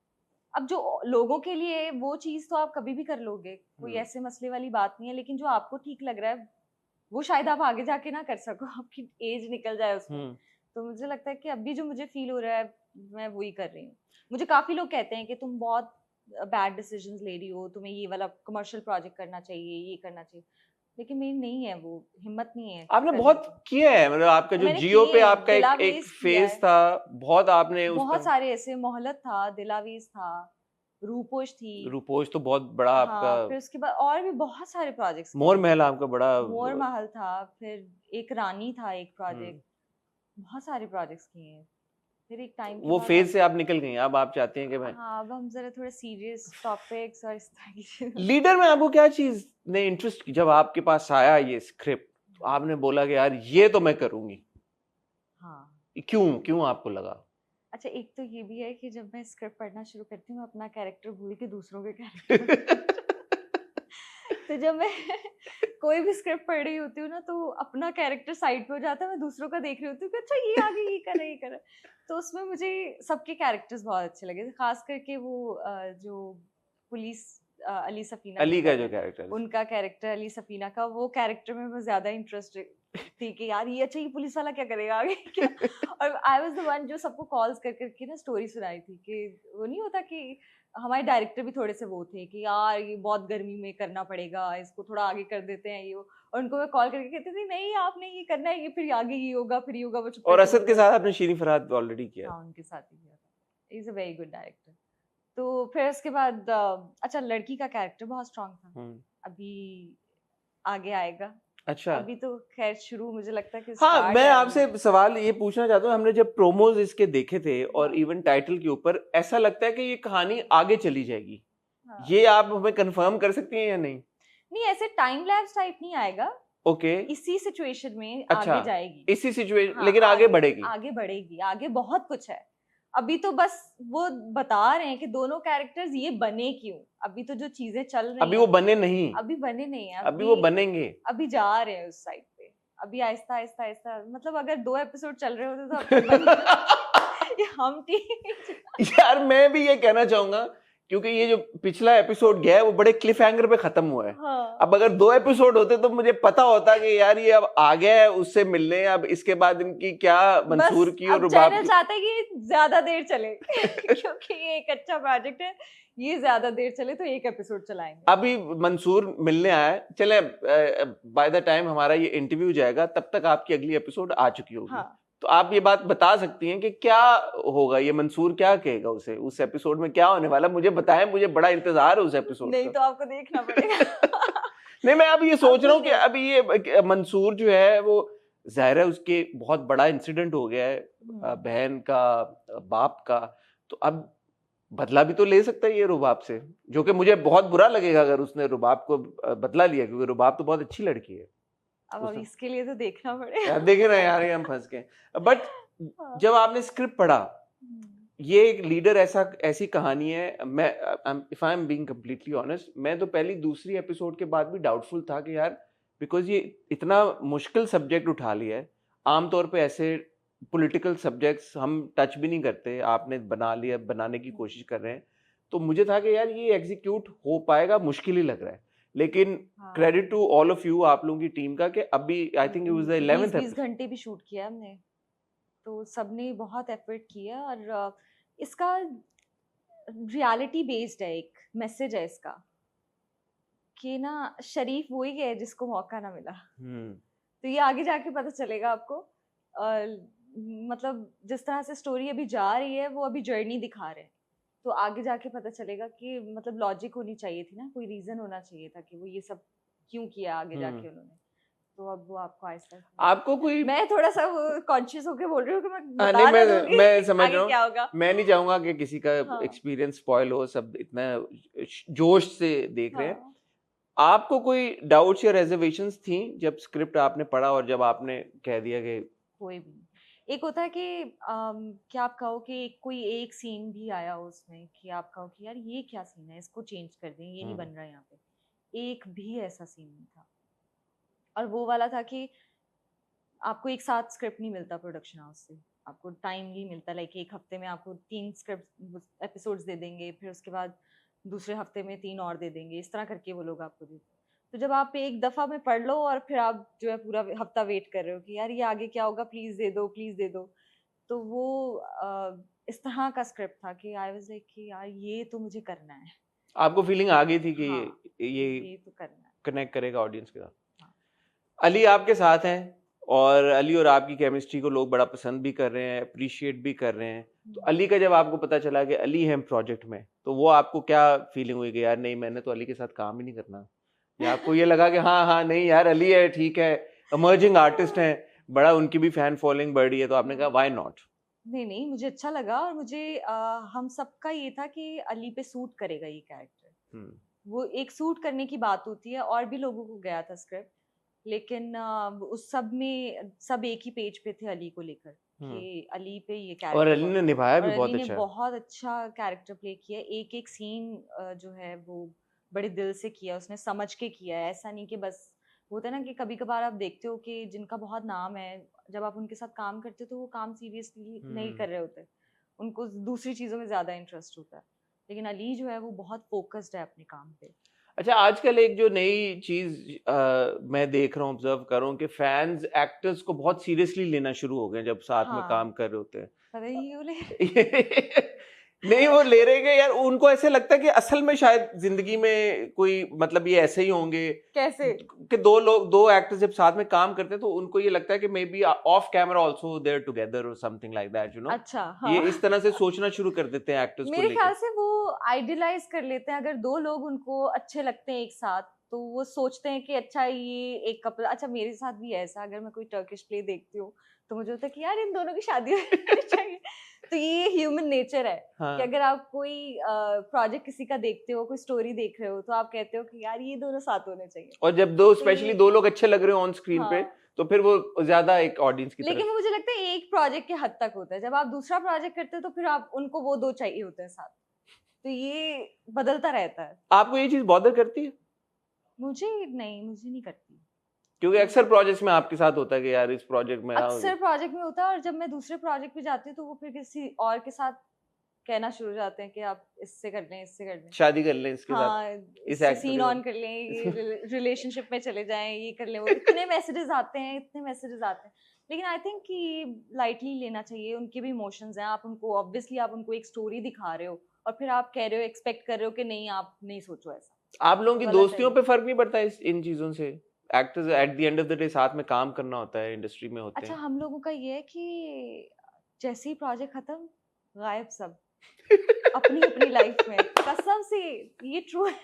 अब जो लोगों के लिए वो चीज तो आप कभी भी कर लोगे, कोई ऐसे मसले वाली बात नहीं है, लेकिन जो आपको ठीक लग रहा है वो शायद आप आगे जाके ना कर सको, आपकी एज निकल जाए उसमें। तो मुझे लगता है कि अभी जो मुझे फील हो रहा है मैं वही कर रही हूँ। मुझे काफी लोग कहते हैं कि तुम बहुत बैड डिसीजंस ले रही हो, तुम्हें ये वाला कमर्शियल प्रोजेक्ट करना चाहिए, ये करना चाहिए, लेकिन मेरी नहीं है, वो हिम्मत नहीं है आपने करने बहुत की। किया है, मतलब आपका जो मैंने जियो किए पे हैं, आपका एक दिलावेज किया फेज है, था, बहुत आपने उस बहुत पर। सारे ऐसे, मोहलत था, दिलावेज था, रूपोश थी, रूपोश तो बहुत बड़ा आपका। हाँ, फिर उसके बाद और भी बहुत सारे प्रोजेक्ट्स मोर किए थे। महल आपका बड़ा। मोर महल था, फिर एक रानी था एक हम्म, प्रोजेक्ट, बहुत सारे प्रोजेक्ट्स किए हैं। फिर एक टाइम के वो बाद फेज अब, से आप निकल गई, अब आप चाहती हैं कि मैं हाँ, अब हम जरा थोड़े सीरियस टॉपिक्स और इस तरह की चीजें। लीडर में आपको क्या चीज ने इंटरेस्ट, जब आपके पास आया ये स्क्रिप्ट, तो आपने बोला कि यार ये तो मैं करूंगी, हाँ, क्यों क्यों आपको लगा? अच्छा, एक तो ये भी है कि जब मैं स्क्रिप्ट पढ़ना शुरू करती हूँ, मैं अपना कैरेक्टर भूल के दूसरों के कैरेक्टर तो जब मैं कोई भी स्क्रिप्ट पढ़ रही होती हूँ ना, तो अपना कैरेक्टर साइड पे हो जाता है, मैं दूसरों का देख रही होती हूँ कि अच्छा ये आगे ये कर रहा है, ये कर रहा है। तो उसमें मुझे सबके कैरेक्टर्स बहुत अच्छे लगे, खास करके वो जो पुलिस अली सफीना अली जो का कर जो रहे हैं, कैरेक्टर है। उनका कैरेक्टर अली सफीना का, वो कैरेक्टर में मैं ज्यादा इंटरेस्टेड थी कि यार ये अच्छा, ये पुलिस वाला क्या करेगा आगे क्या। और आई वाज द वन जो सबको कॉल्स कर करके ना स्टोरी सुनाई थी, कि वो नहीं होता कि हमारे डायरेक्टर भी थोड़े से वो थे कि यार ये बहुत गर्मी में करना पड़ेगा, इसको थोड़ा आगे कर देते हैं ये वो। और उनको मैं कॉल करके कहती थी नहीं आपने ये करना है, ये फिर आगे ये होगा, फिर ये होगा, वो चुप और करके असद बोल के रहे साथ होते। आपने शीरी फरहाद ऑलरेडी किया। हाँ, उनके साथ ही किया था, is a very good director. तो फिर उसके बाद अच्छा, लड़की का कैरेक्टर बहुत स्ट्रांग था, अभी आगे आएगा। अच्छा, अभी तो खैर शुरू, मुझे लगता है कि हाँ, स्टार्ट मैं है आपसे अभी। सवाल ये पूछना चाहता हूँ, हमने जब प्रोमोज इसके देखे थे और हाँ, इवन टाइटल के ऊपर ऐसा लगता है कि ये कहानी आगे चली जाएगी, हाँ। ये आप हमें कंफर्म कर सकती हैं या नहीं? नहीं, ऐसे टाइम लैप्स टाइप नहीं आएगा, ओके, इसी सिचुएशन में अच्छा, आगे जाएगी। इसी सिचुएशन, हाँ, लेकिन आगे बढ़ेगी। आगे बढ़ेगी, आगे बहुत कुछ है। अभी तो बस वो बता रहे हैं कि दोनों कैरेक्टर्स ये बने क्यों, अभी तो जो चीजें चल रही अभी हैं वो बने नहीं, अभी बने नहीं है, अभी वो बनेंगे। अभी जा रहे हैं उस साइड पे, अभी आहिस्ता आहिस्ता आहिस्ता, मतलब अगर 2 एपिसोड चल रहे होते तो अब तक बन ये हम टीन यार मैं भी ये कहना चाहूंगा, क्योंकि ये जो पिछला एपिसोड गया है वो बड़े क्लिफ हैंगर पे खत्म हुआ है। हाँ, अब अगर 2 एपिसोड होते तो मुझे पता होता कि यार ये अब आ गया है उससे मिलने, अब इसके बाद इनकी क्या मंसूर बस की और अब रुबाब चैनल की। चाहते हैं कि ज्यादा देर चले क्योंकि ये एक अच्छा प्रोजेक्ट है, ये ज्यादा देर चले तो एक एपिसोड चलाएंगे। अभी मंसूर मिलने आया है, चले बाय द टाइम हमारा ये इंटरव्यू जाएगा तब तक आपकी अगली एपिसोड आ चुकी होगी। हाँ, तो आप ये बात बता सकती हैं कि क्या होगा, ये मंसूर क्या कहेगा उसे, उस एपिसोड में क्या होने वाला, मुझे बताएं, मुझे बड़ा इंतजार है उस एपिसोड नहीं का। तो आपको देखना पड़ेगा नहीं, मैं अब ये सोच रहा हूँ कि नहीं। अभी ये मंसूर जो है वो, जाहिर है उसके बहुत बड़ा इंसिडेंट हो गया है, बहन का, बाप का, तो अब बदला भी तो ले सकता है ये रुबाब से, जो कि मुझे बहुत बुरा लगेगा अगर उसने रुबाब को बदला लिया, क्योंकि रुबाब तो बहुत अच्छी लड़की है। अब इसके लिए तो देखना पड़ेगा यार देखे ना यार, ये हम फंस गए। बट हाँ। जब आपने स्क्रिप्ट पढ़ा, ये एक लीडर ऐसी कहानी है, मैं if I am being completely honest, मैं तो पहली दूसरी एपिसोड के बाद भी डाउटफुल था कि यार, बिकॉज ये इतना मुश्किल सब्जेक्ट उठा लिया है, आमतौर पे ऐसे पॉलिटिकल सब्जेक्ट्स हम टच भी नहीं करते, आपने बना लिया, बनाने की कोशिश कर रहे हैं, तो मुझे था कि यार ये एग्जीक्यूट हो पाएगा, मुश्किल ही लग रहा है। लेकिन credit to all of you, आप लोगों की टीम का, कि अभी I think it was the 11th 20 घंटे भी शूट किया हमने, तो सबने बहुत एफर्ट किया, और इसका रियलिटी बेस्ड है, एक मैसेज है इसका कि ना, शरीफ वही है जिसको मौका ना मिला। तो ये आगे जाके पता चलेगा आपको, मतलब जिस तरह से स्टोरी अभी जा रही है वो अभी जर्नी दिखा रहे हैं, तो आगे जाके पता चलेगा कि मतलब लॉजिक होनी चाहिए थी ना, कोई रीजन होना चाहिए था कि वो ये सब क्यों किया आगे जाके उन्होंने। तो अब वो आपको आहिस्ता आपको कोई, मैं थोड़ा सा वो कॉन्शियस होके बोल रही हूँ कि मैं बता नहीं, ना दूंगी मैं समझ आगे रहा क्या हूँ, होगा। मैं नहीं चाहूंगा कि किसी का हाँ, एक्सपीरियंस स्पॉइल हो, सब इतना जोश से देख रहे हैं। हाँ, आपको कोई डाउट्स या रेजर्वेशंस थी जब स्क्रिप्ट आपने पढ़ा और जब आपने कह दिया कि कोई भी नहीं। एक होता है कि क्या आप कहो कि कोई एक सीन भी आया हो उसमें कि आप कहो कि यार ये क्या सीन है, इसको चेंज कर दें, ये नहीं बन रहा यहाँ पे, एक भी ऐसा सीन नहीं था। और वो वाला था कि आपको एक साथ स्क्रिप्ट नहीं मिलता प्रोडक्शन हाउस से, आपको टाइम नहीं मिलता, लाइक एक हफ्ते में आपको 3 स्क्रिप्ट एपिसोड्स दे देंगे, फिर उसके बाद दूसरे हफ्ते में 3 और दे देंगे, इस तरह करके वो लोग आपको देते। तो जब आप एक दफा में पढ़ लो और फिर आप जो है पूरा हफ्ता वेट कर रहे हो कि यार ये आगे क्या होगा, प्लीज दे दो, प्लीज दे दो। तो वो इस तरह का स्क्रिप्ट था कि आई वाज लाइक कि यार ये तो मुझे करना है। आपको फीलिंग आ गई थी कि हाँ, ये तो करना है। कनेक्ट करेगा ऑडियंस के साथ। हाँ। अली आपके साथ हैं और अली और आपकी केमिस्ट्री को लोग बड़ा पसंद भी कर रहे हैं, अप्रिशिएट भी कर रहे हैं। तो अली का जब आपको पता चला कि अली है प्रोजेक्ट में, तो वो आपको क्या फीलिंग हुई कि यार नहीं, मैंने तो अली के साथ काम ही नहीं करना, या आपको ये लगा कि हाँ हाँ नहीं यार अली है, ठीक है, इमर्जिंग आर्टिस्ट हैं, बड़ा उनकी भी फैन फॉलोइंग बढ़ी है, तो आपने कहा व्हाई नॉट? नहीं, मुझे अच्छा लगा और मुझे हम सबका ये था कि अली पे सूट करेगा ये कैरेक्टर। वो एक सूट करने की बात होती है, और भी लोगों को गया था स्क्रिप्ट, लेकिन उस सब में सब एक ही पेज पे थे अली को लेकर कि अली पे ये कैरेक्टर, और अली ने निभाया भी बहुत अली अच्छा। ने बहुत अच्छा कैरेक्टर प्ले किया। एक एक सीन जो है वो बड़े दिल से किया, उसने समझ के किया है। ऐसा नहीं कि बस होता है ना कि कभी कभार आप देखते हो कि जिनका बहुत नाम है, जब आप उनके साथ काम करते हो तो वो काम सीरियसली नहीं कर रहे होते, उनको दूसरी चीजों में ज्यादा इंटरेस्ट होता है। लेकिन अली जो है वो बहुत फोकस्ड है अपने काम पे। अच्छा, आजकल एक जो नई चीज मैं देख रहा हूँ, ऑब्जर्व कर रहा हूँ कि फैंस एक्टर्स को बहुत सीरियसली लेना शुरू हो गए जब साथ में काम कर रहे होते हैं। पता नहीं क्यों ले नहीं, वो ले रहे हैं यार, उनको ऐसे लगता है कि असल में शायद जिंदगी में कोई मतलब ये ऐसे ही होंगे। कैसे कि दो एक्टर्स जब साथ में काम करते हैं तो उनको ये लगता है कि maybe off camera also they are together और something like that, you know. अच्छा, हाँ। ये इस तरह से सोचना शुरू कर देते हैं एक्टर्स को मेरे लेकर। ख्याल से वो आइडियलाइज कर लेते हैं। अगर दो लोग उनको अच्छे लगते हैं एक साथ, तो वो सोचते हैं कि अच्छा ये एक कपल। अच्छा, मेरे साथ भी है ऐसा, अगर मैं कोई टर्किश प्ले देखती हूँ तो मुझे होता है कि यार इन दोनों की शादी होनी चाहिए। तो ये ह्यूमन नेचर है। हाँ। कि अगर आप कोई प्रोजेक्ट किसी का देखते हो, कोई स्टोरी देख रहे हो, तो आप कहते हो कि यार ये दोनों साथ होने चाहिए। और जब दो स्पेशली दो लोग अच्छे लग रहे हो ऑन स्क्रीन पे, तो फिर वो ज्यादा एक ऑडियंस की तरफ। लेकिन मुझे लगता है एक प्रोजेक्ट के हद तक होता है। जब आप दूसरा प्रोजेक्ट करते हो तो फिर आप उनको वो दो चाहिए होते हैं साथ। तो ये बदलता रहता है। आपको ये चीज बॉदर करती है? मुझे नहीं करती। क्योंकि अक्सर प्रोजेक्ट्स में आपके साथ होता है कि यार इस प्रोजेक्ट में अक्सर प्रोजेक्ट में होता है, और जब मैं दूसरे प्रोजेक्ट पे जाती हूँ तो वो फिर किसी और के साथ कहना शुरू हो जाते हैं कि आप इससे कर लें, इससे कर लें, शादी कर लें इसके हाँ, साथ, इस इससे सीन ऑन कर लें, ये रिलेशनशिप में चले जाएं, ये कर लें, वो इतने मैसेजेस आते हैं, इतने मैसेजेस आते हैं। लेकिन आई थिंक कि लाइटली लेना चाहिए। उनके भी इमोशंस हैं। आप उनको ऑब्वियसली आप उनको एक स्टोरी दिखा रहे हो और फिर आप कह रहे हो, एक्सपेक्ट कर रहे हो कि नहीं, आप नहीं सोचो ऐसा। आप लोगों की दोस्तियों पे फर्क नहीं पड़ता इन चीजों से? Actors at the end of the day साथ में काम करना होता है, इंडस्ट्री में होते हैं। अच्छा, हम लोगों का ये है कि जैसे ही प्रोजेक्ट खत्म, गायब सब अपनी अपनी लाइफ में। कसम से ये ट्रू है।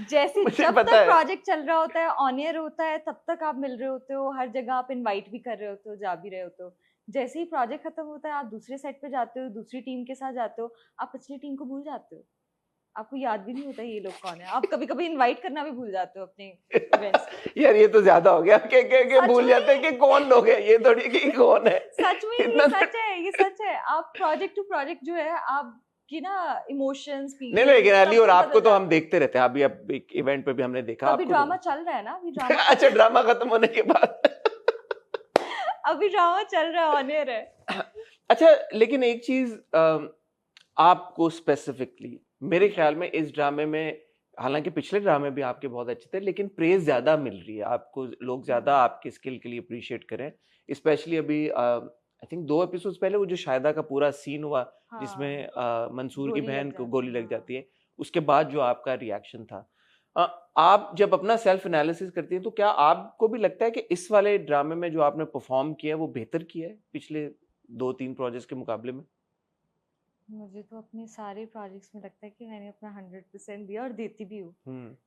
जैसे जब तक प्रोजेक्ट चल रहा होता है, ऑन एयर होता है, तब तक आप मिल रहे होते हो, हर जगह आप इनवाइट भी कर रहे होते हो, जा भी रहे होते हो। जैसे ही प्रोजेक्ट खत्म होता है, आप दूसरे सेट पे जाते हो, दूसरी टीम के साथ जाते हो, आप पिछली टीम को भूल जाते हो। आपको याद भी नहीं होता ये लोग कौन है। आप कभी कभी इनवाइट करना भी भूल जाते हो अपने इवेंट्स। यार ये तो ज्यादा हो गया, के भूल जाते हैं कि कौन लोग हैं, ये थोड़ी कि कौन है। सच में ये सच है, ये सच है। आप प्रोजेक्ट टू प्रोजेक्ट जो है, आप की ना इमोशंस भी नहीं, लेकिन अली और आपको तो हम देखते रहते हैं। अभी अब एक इवेंट पे भी हमने देखा। अभी ड्रामा चल रहा है ना, अभी ड्रामा अच्छा, ड्रामा खत्म होने के बाद अभी ड्रामा चल रहा है, ऑन एयर है। अच्छा, लेकिन एक चीज आपको स्पेसिफिकली मेरे ख्याल में इस ड्रामे में, हालांकि पिछले ड्रामे भी आपके बहुत अच्छे थे, लेकिन प्रेज ज्यादा मिल रही है आपको, लोग ज्यादा आपके स्किल के लिए अप्रिशिएट करें। स्पेशली अभी आई थिंक 2 एपिसोड्स पहले वो जो शायदा का पूरा सीन हुआ, हाँ, जिसमें मंसूर की बहन को गोली लग जाती है, उसके बाद जो आपका रिएक्शन था, आप जब अपना सेल्फ एनालिसिस करती हैं तो क्या आपको भी लगता है कि इस वाले ड्रामे में जो आपने परफॉर्म किया है वो बेहतर किया है पिछले 2-3 प्रोजेक्ट्स के मुकाबले में? मुझे तो अपने सारे प्रोजेक्ट्स में लगता है कि मैंने अपना 100% दिया, और देती भी हूँ।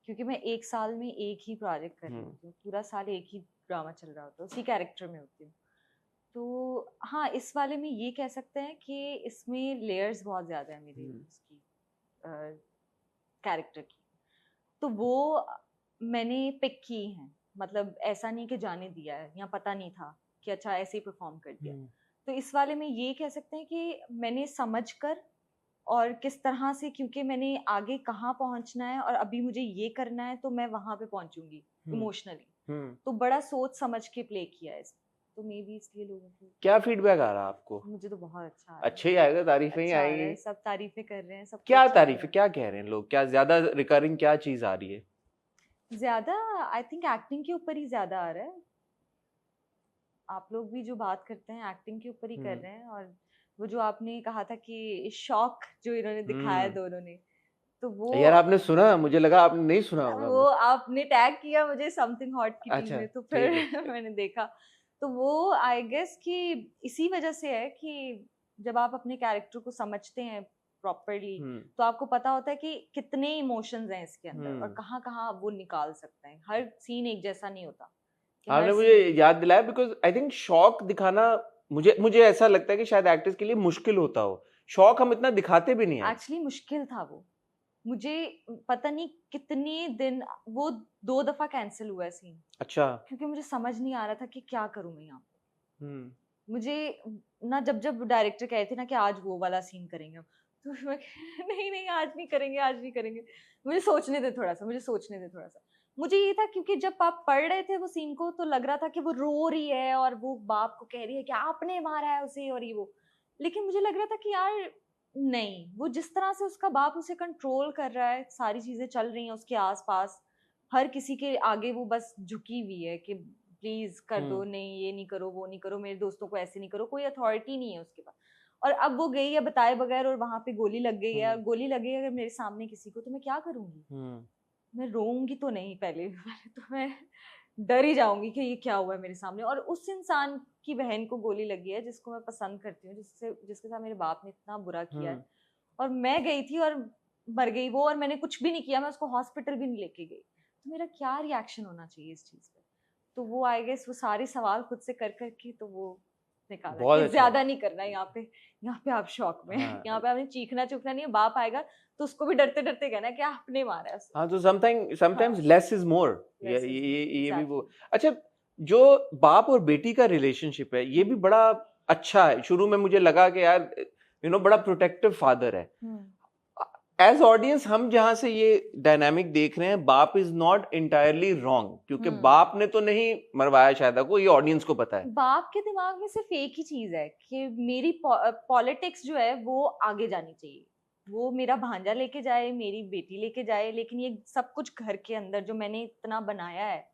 क्योंकि मैं एक साल में एक ही प्रोजेक्ट कर रही हूँ, पूरा साल एक ही ड्रामा चल रहा होता है, उसी कैरेक्टर में होती हूँ। तो हाँ, इस वाले में ये कह सकते हैं कि इसमें लेयर्स बहुत ज्यादा है मेरी उसकी कैरेक्टर की। तो वो मैंने पिक की हैं। मतलब ऐसा नहीं कि जाने दिया है या पता नहीं था कि अच्छा ऐसे ही परफॉर्म कर दिया। तो इस वाले में ये कह सकते हैं कि मैंने समझकर और किस तरह से, क्योंकि मैंने आगे कहाँ पहुंचना है और अभी मुझे ये करना है, तो मैं वहां पे पहुंचूंगी इमोशनली। तो बड़ा सोच समझ के प्ले किया है इसमें। तो मे बी इसलिए लोगों को। क्या फीडबैक आ रहा है आपको? मुझे तो बहुत अच्छा आ रहा है। अच्छे ही आएगा, तारीफें ही आएंगी। सब तारीफें कर रहे हैं, सब क्या तारीफें, क्या कह रहे हैं लोग? क्या ज्यादा रिकरिंग क्या चीज आ रही है? ज्यादा आई थिंक एक्टिंग के ऊपर ही ज्यादा आ रहा है। आप लोग भी जो बात करते हैं एक्टिंग के ऊपर ही कर रहे हैं। और वो जो आपने कहा था कि शॉक जो इन्होंने दिखाया दोनों ने, तो वो यार आपने सुना, मुझे लगा आपने नहीं सुना होगा। वो आपने टैग किया मुझे समथिंग हॉट की टीम अच्छा, में, तो ठीक फिर है। मैंने देखा। तो वो आई गेस कि इसी वजह से है कि जब आप अपने कैरेक्टर को समझते हैं प्रॉपरली, तो आपको पता होता है कि कितने इमोशंस हैं इसके अंदर और कहाँ कहाँ वो निकाल सकते हैं। हर सीन एक जैसा नहीं होता कि हर आपने मुझे scene- याद दिलाया, बिकॉज आई थिंक शौक दिखाना मुझे ऐसा लगता है कि शायद एक्टर्स के लिए मुश्किल होता हो। शौक हम इतना दिखाते भी नहीं है। एक्चुअली मुश्किल था वो। मुझे पता नहीं कितने दिन वो 2 दफा कैंसिल हुआ है सीन, अच्छा। क्योंकि मुझे समझ नहीं आ रहा था कि क्या करूं मैं यहाँ पे। हम्म मुझे ना जब डायरेक्टर कह रहे थे ना कि आज वो वाला सीन करेंगे हम, तो मैं नहीं नहीं आज नहीं करेंगे, आज नहीं करेंगे। मुझे सोचने दे थोड़ा सा, मुझे सोचने दे थोड़ा सा। मुझे ये था क्योंकि जब आप पढ़ रहे थे वो सीन को, तो लग रहा था कि वो रो रही है और वो बाप को कह रही है कि आपने मारा है उसे और ये वो। लेकिन मुझे लग रहा था कि यार नहीं, वो जिस तरह से उसका बाप उसे कंट्रोल कर रहा है, सारी चीजें चल रही हैं उसके आसपास, हर किसी के आगे वो बस झुकी हुई है कि प्लीज कर दो, नहीं ये नहीं करो, वो नहीं करो, मेरे दोस्तों को ऐसे नहीं करो, कोई अथॉरिटी नहीं है उसके पास। और अब वो गई है बताए बगैर और वहां पे गोली लग गई है। गोली लगी अगर मेरे सामने किसी को, तो मैं क्या करूंगी? मैं रोऊंगी तो नहीं, पहले पहले तो मैं डर ही जाऊंगी कि ये क्या हुआ है मेरे सामने। और उस इंसान की बहन को गोली लगी है जिसको मैं पसंद करती हूँ, जिसके साथ मेरे बाप ने इतना बुरा किया है, और मैं गई थी और मर गई वो, और मैंने कुछ भी नहीं किया, मैं उसको हॉस्पिटल भी नहीं लेके गई, तो मेरा क्या रिएक्शन होना चाहिए इस चीज पे? तो वो आई गेस वो सारे सवाल खुद से कर करके तो वो निकाला बहुत कि अच्छा। ज्यादा नहीं करना है यहाँ पे आप शौक में हाँ। यहाँ पे आपने चीखना चुखना नहीं है। बाप आएगा तो उसको भी डरते डरते कहना कि आपने मारा है उसे। हाँ, तो समटाइम्स हाँ, less is more. less is more, ये भी वो। exactly. अच्छा, जो बाप और बेटी का रिलेशनशिप है ये भी बड़ा अच्छा है। शुरू में मुझे लगा कि यार बड़ा प्रोटेक्टिव फादर है। एज ऑडियंस हम जहां से ये डायनामिक देख रहे हैं, बाप इज नॉट इंटायरली रॉन्ग, क्योंकि बाप ने तो नहीं मरवाया शायद को, ये ऑडियंस को पता है। बाप के दिमाग में सिर्फ एक ही चीज है कि मेरी पॉलिटिक्स जो है वो आगे जानी चाहिए, वो मेरा भांजा लेके जाए, मेरी बेटी लेके जाए, लेकिन ये सब कुछ घर के अंदर जो मैंने इतना बनाया है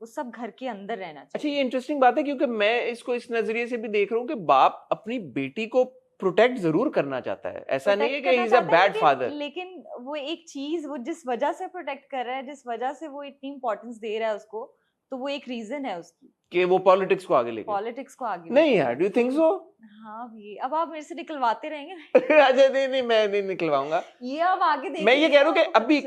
वो सब घर के अंदर रहना अच्छा, चाहिए। ये इंटरेस्टिंग बात है, क्योंकि मैं इसको इस नजरिए से भी देख रहा हूँ कि बाप अपनी बेटी को प्रोटेक्ट जरूर करना चाहता है। ऐसा नहीं है कि he is a bad father. लेकिन वो एक चीज, वो जिस वजह से प्रोटेक्ट कर रहा है, जिस वजह से वो इतनी इंपॉर्टेंस दे रहा है उसको, तो वो एक रीजन है उसकी कि वो पॉलिटिक्स को आगे लेके। पॉलिटिक्स को आगे नहीं यार, डू यू थिंक सो? हाँ भी, अब आप मेरे से निकलवाते रहेंगे। अच्छा, नहीं मैं नहीं निकलवाऊंगा। ये अब आगे देख, मैं ये कह रहा हूँ कि अभी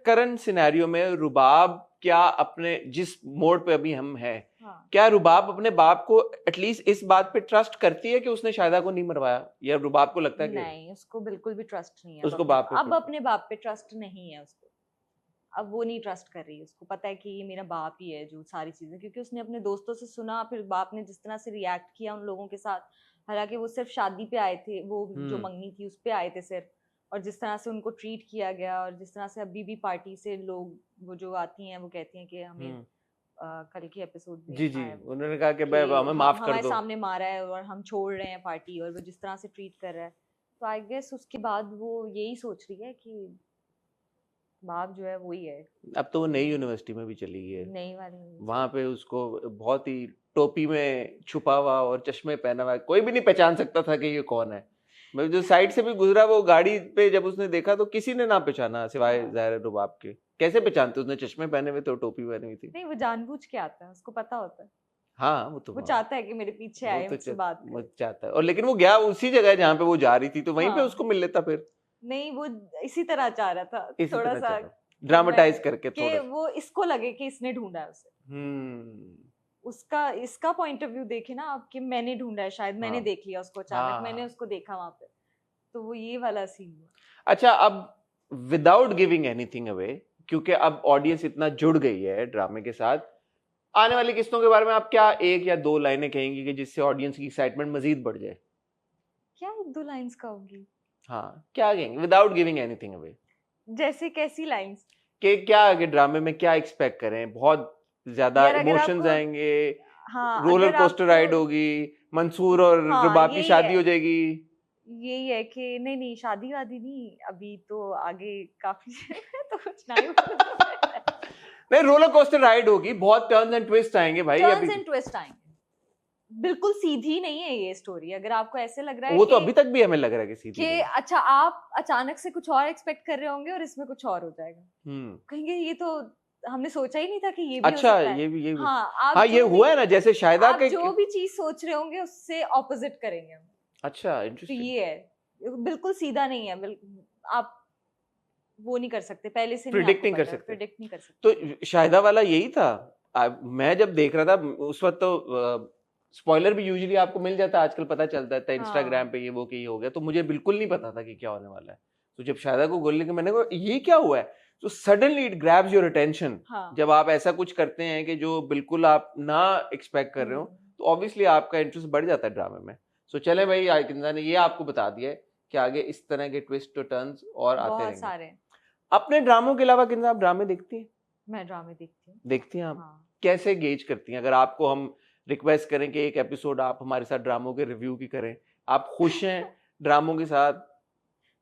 करंट सिनेरियो में रुबाब क्या अपने जिस मोड पे अभी हम हैं, क्या रुबाब अपने बाप को एटलीस्ट इस बात पे ट्रस्ट करती है कि उसने शायदा को नहीं मरवाया, या रुबाब को लगता है कि नहीं, उसको बिल्कुल भी ट्रस्ट नहीं है उसको बाप पे अब अपने बाप पे ट्रस्ट नहीं है उसको। अब वो नहीं ट्रस्ट कर रही है, उसको पता है कि ये मेरा बाप ही है जो सारी चीजें, क्योंकि उसने अपने दोस्तों से सुना, फिर बाप ने जिस तरह से रिएक्ट किया उन लोगों के साथ, हालांकि वो सिर्फ शादी पे आए थे, वो जो मंगनी थी उस पे आए थे सिर्फ, और जिस तरह से उनको ट्रीट किया गया, और जिस तरह से अभी भी पार्टी से लोग वो जो आती हैं वो कहती हैं कि हमें कल के एपिसोड में जी उन्होंने कहा कि भाई हमें माफ कर दो, हमारे सामने मारा है और हम छोड़ रहे हैं पार्टी, और वो जिस तरह से ट्रीट कर रहा है, तो आई गेस उसके बाद वो यही सोच रही है कि बाप जो है वही है। अब तो वो नई यूनिवर्सिटी में भी चली गई है, नई वाली वहां पे उसको बहुत ही टोपी में छुपा हुआ और चश्मे पहना हुआ, कोई भी नहीं पहचान सकता था कि ये कौन है। मैं जो साइड से भी गुजरा वो गाड़ी पे जब उसने देखा तो किसी ने ना पहचाना सिवाय ज़ाहिर रुबाब के। कैसे पहचानते? उसने चश्मे पहने हुए तो टोपी पहनी हुई थी। नहीं, वो जानबूझ के आता है, उसको पता होता है। हाँ, वो चाहता है कि मेरे पीछे आए, मुझसे बात करे। वो चाहता है, और लेकिन वो गया उसी जगह जहाँ पे वो जा रही थी, तो वहीं पे उसको मिल लेता फिर। नहीं, वो इसी तरह चाह रहा था, थोड़ा सा ड्रामेटाइज करके कि वो इसको लगे कि इसने ढूंढा है उसे। उसका इसका पॉइंट ऑफ व्यू देखे ना आप, कि मैंने ढूंढा है, शायद मैंने देख लिया उसको अचानक, मैंने उसको देखा वहां पे, तो वो ये वाला सीन हुआ। अच्छा, अब विदाउट गिविंग एनीथिंग अवे, क्योंकि अब ऑडियंस इतना जुड़ गई है ड्रामे के साथ, आने वाली किस्तों के बारे में आप क्या 1 या 2 लाइनें कहेंगी कि जिससे ऑडियंस की एक्साइटमेंट मजीद बढ़ जाए? क्या 1-2 लाइंस कहूंगी? हाँ, क्या कहेंगे विदाउट गिविंग एनीथिंग अवे? जैसे कैसी लाइंस? कि क्या कि ड्रामे में क्या एक्सपेक्ट करें? बहुत ज्यादा इमोशंस आएंगे, रोलर कोस्टर राइड होगी, मंसूर और रुबाब की शादी हो जाएगी? यही है कि नहीं शादी वादी नहीं, अभी तो आगे काफी तो कुछ नहीं नहीं, रोलर कोस्टर राइड होगी, बहुत टर्न्स एंड ट्विस्ट आएंगे भाई टर्न्स अभी। एंड ट्विस्ट आएंगे, बिल्कुल सीधी नहीं है ये स्टोरी। अगर आपको ऐसे लग रहा है वो तो अभी तक भी हमें लग रहा है कि सीधी कि नहीं। अच्छा आप अचानक से कुछ और एक्सपेक्ट कर रहे होंगे और इसमें कुछ और हो जाएगा, कहेंगे ये तो हमने सोचा ही नहीं था कि ये भी अच्छा हो सकता है। ये भी हाँ, आप हाँ, ये जो हुआ भी- है ना, जैसे शायदा आप के। जो भी चीज सोच रहे होंगे उससे ऑपोजिट करेंगे हम। अच्छा, तो इंटरेस्टिंग। ये है, बिल्कुल सीधा नहीं है, आप वो नहीं कर सकते, पहले से Predict नहीं कर सकते। प्रिडिक्ट नहीं कर सकते। तो शाहिदा वाला यही था। मैं जब देख रहा था उस वक्त तो स्पॉइलर भी यूजुअली आपको मिल जाता है, आजकल पता चलता है इंस्टाग्राम पे ये वो कि ये हो गया, तो मुझे बिल्कुल नहीं पता था कि क्या होने वाला है। तो जब शाहिदा को गोली के मैंने कहा ये क्या हुआ है, तो suddenly it grabs your attention. जब आप ऐसा कुछ करते हैं कि जो बिल्कुल आप ना एक्सपेक्ट कर रहे हो, तो ऑब्वियसली आपका इंटरेस्ट बढ़ जाता है ड्रामे में। सो चले भाई, किंजा ने ये आपको बता दिया है कि आगे इस तरह के ट्विस्ट और टर्न्स और आते बहुत रहेंगे। सारे। अपने ड्रामों के अलावा किंजा आप ड्रामे देखती हैं? मैं ड्रामे देखती हूँ। देखती हैं आप? हाँ। कैसे गेज करती हैं? अगर आपको हम रिक्वेस्ट करें कि एक एपिसोड आप हमारे साथ ड्रामों के रिव्यू की करें, आप खुश हैं ड्रामों के साथ?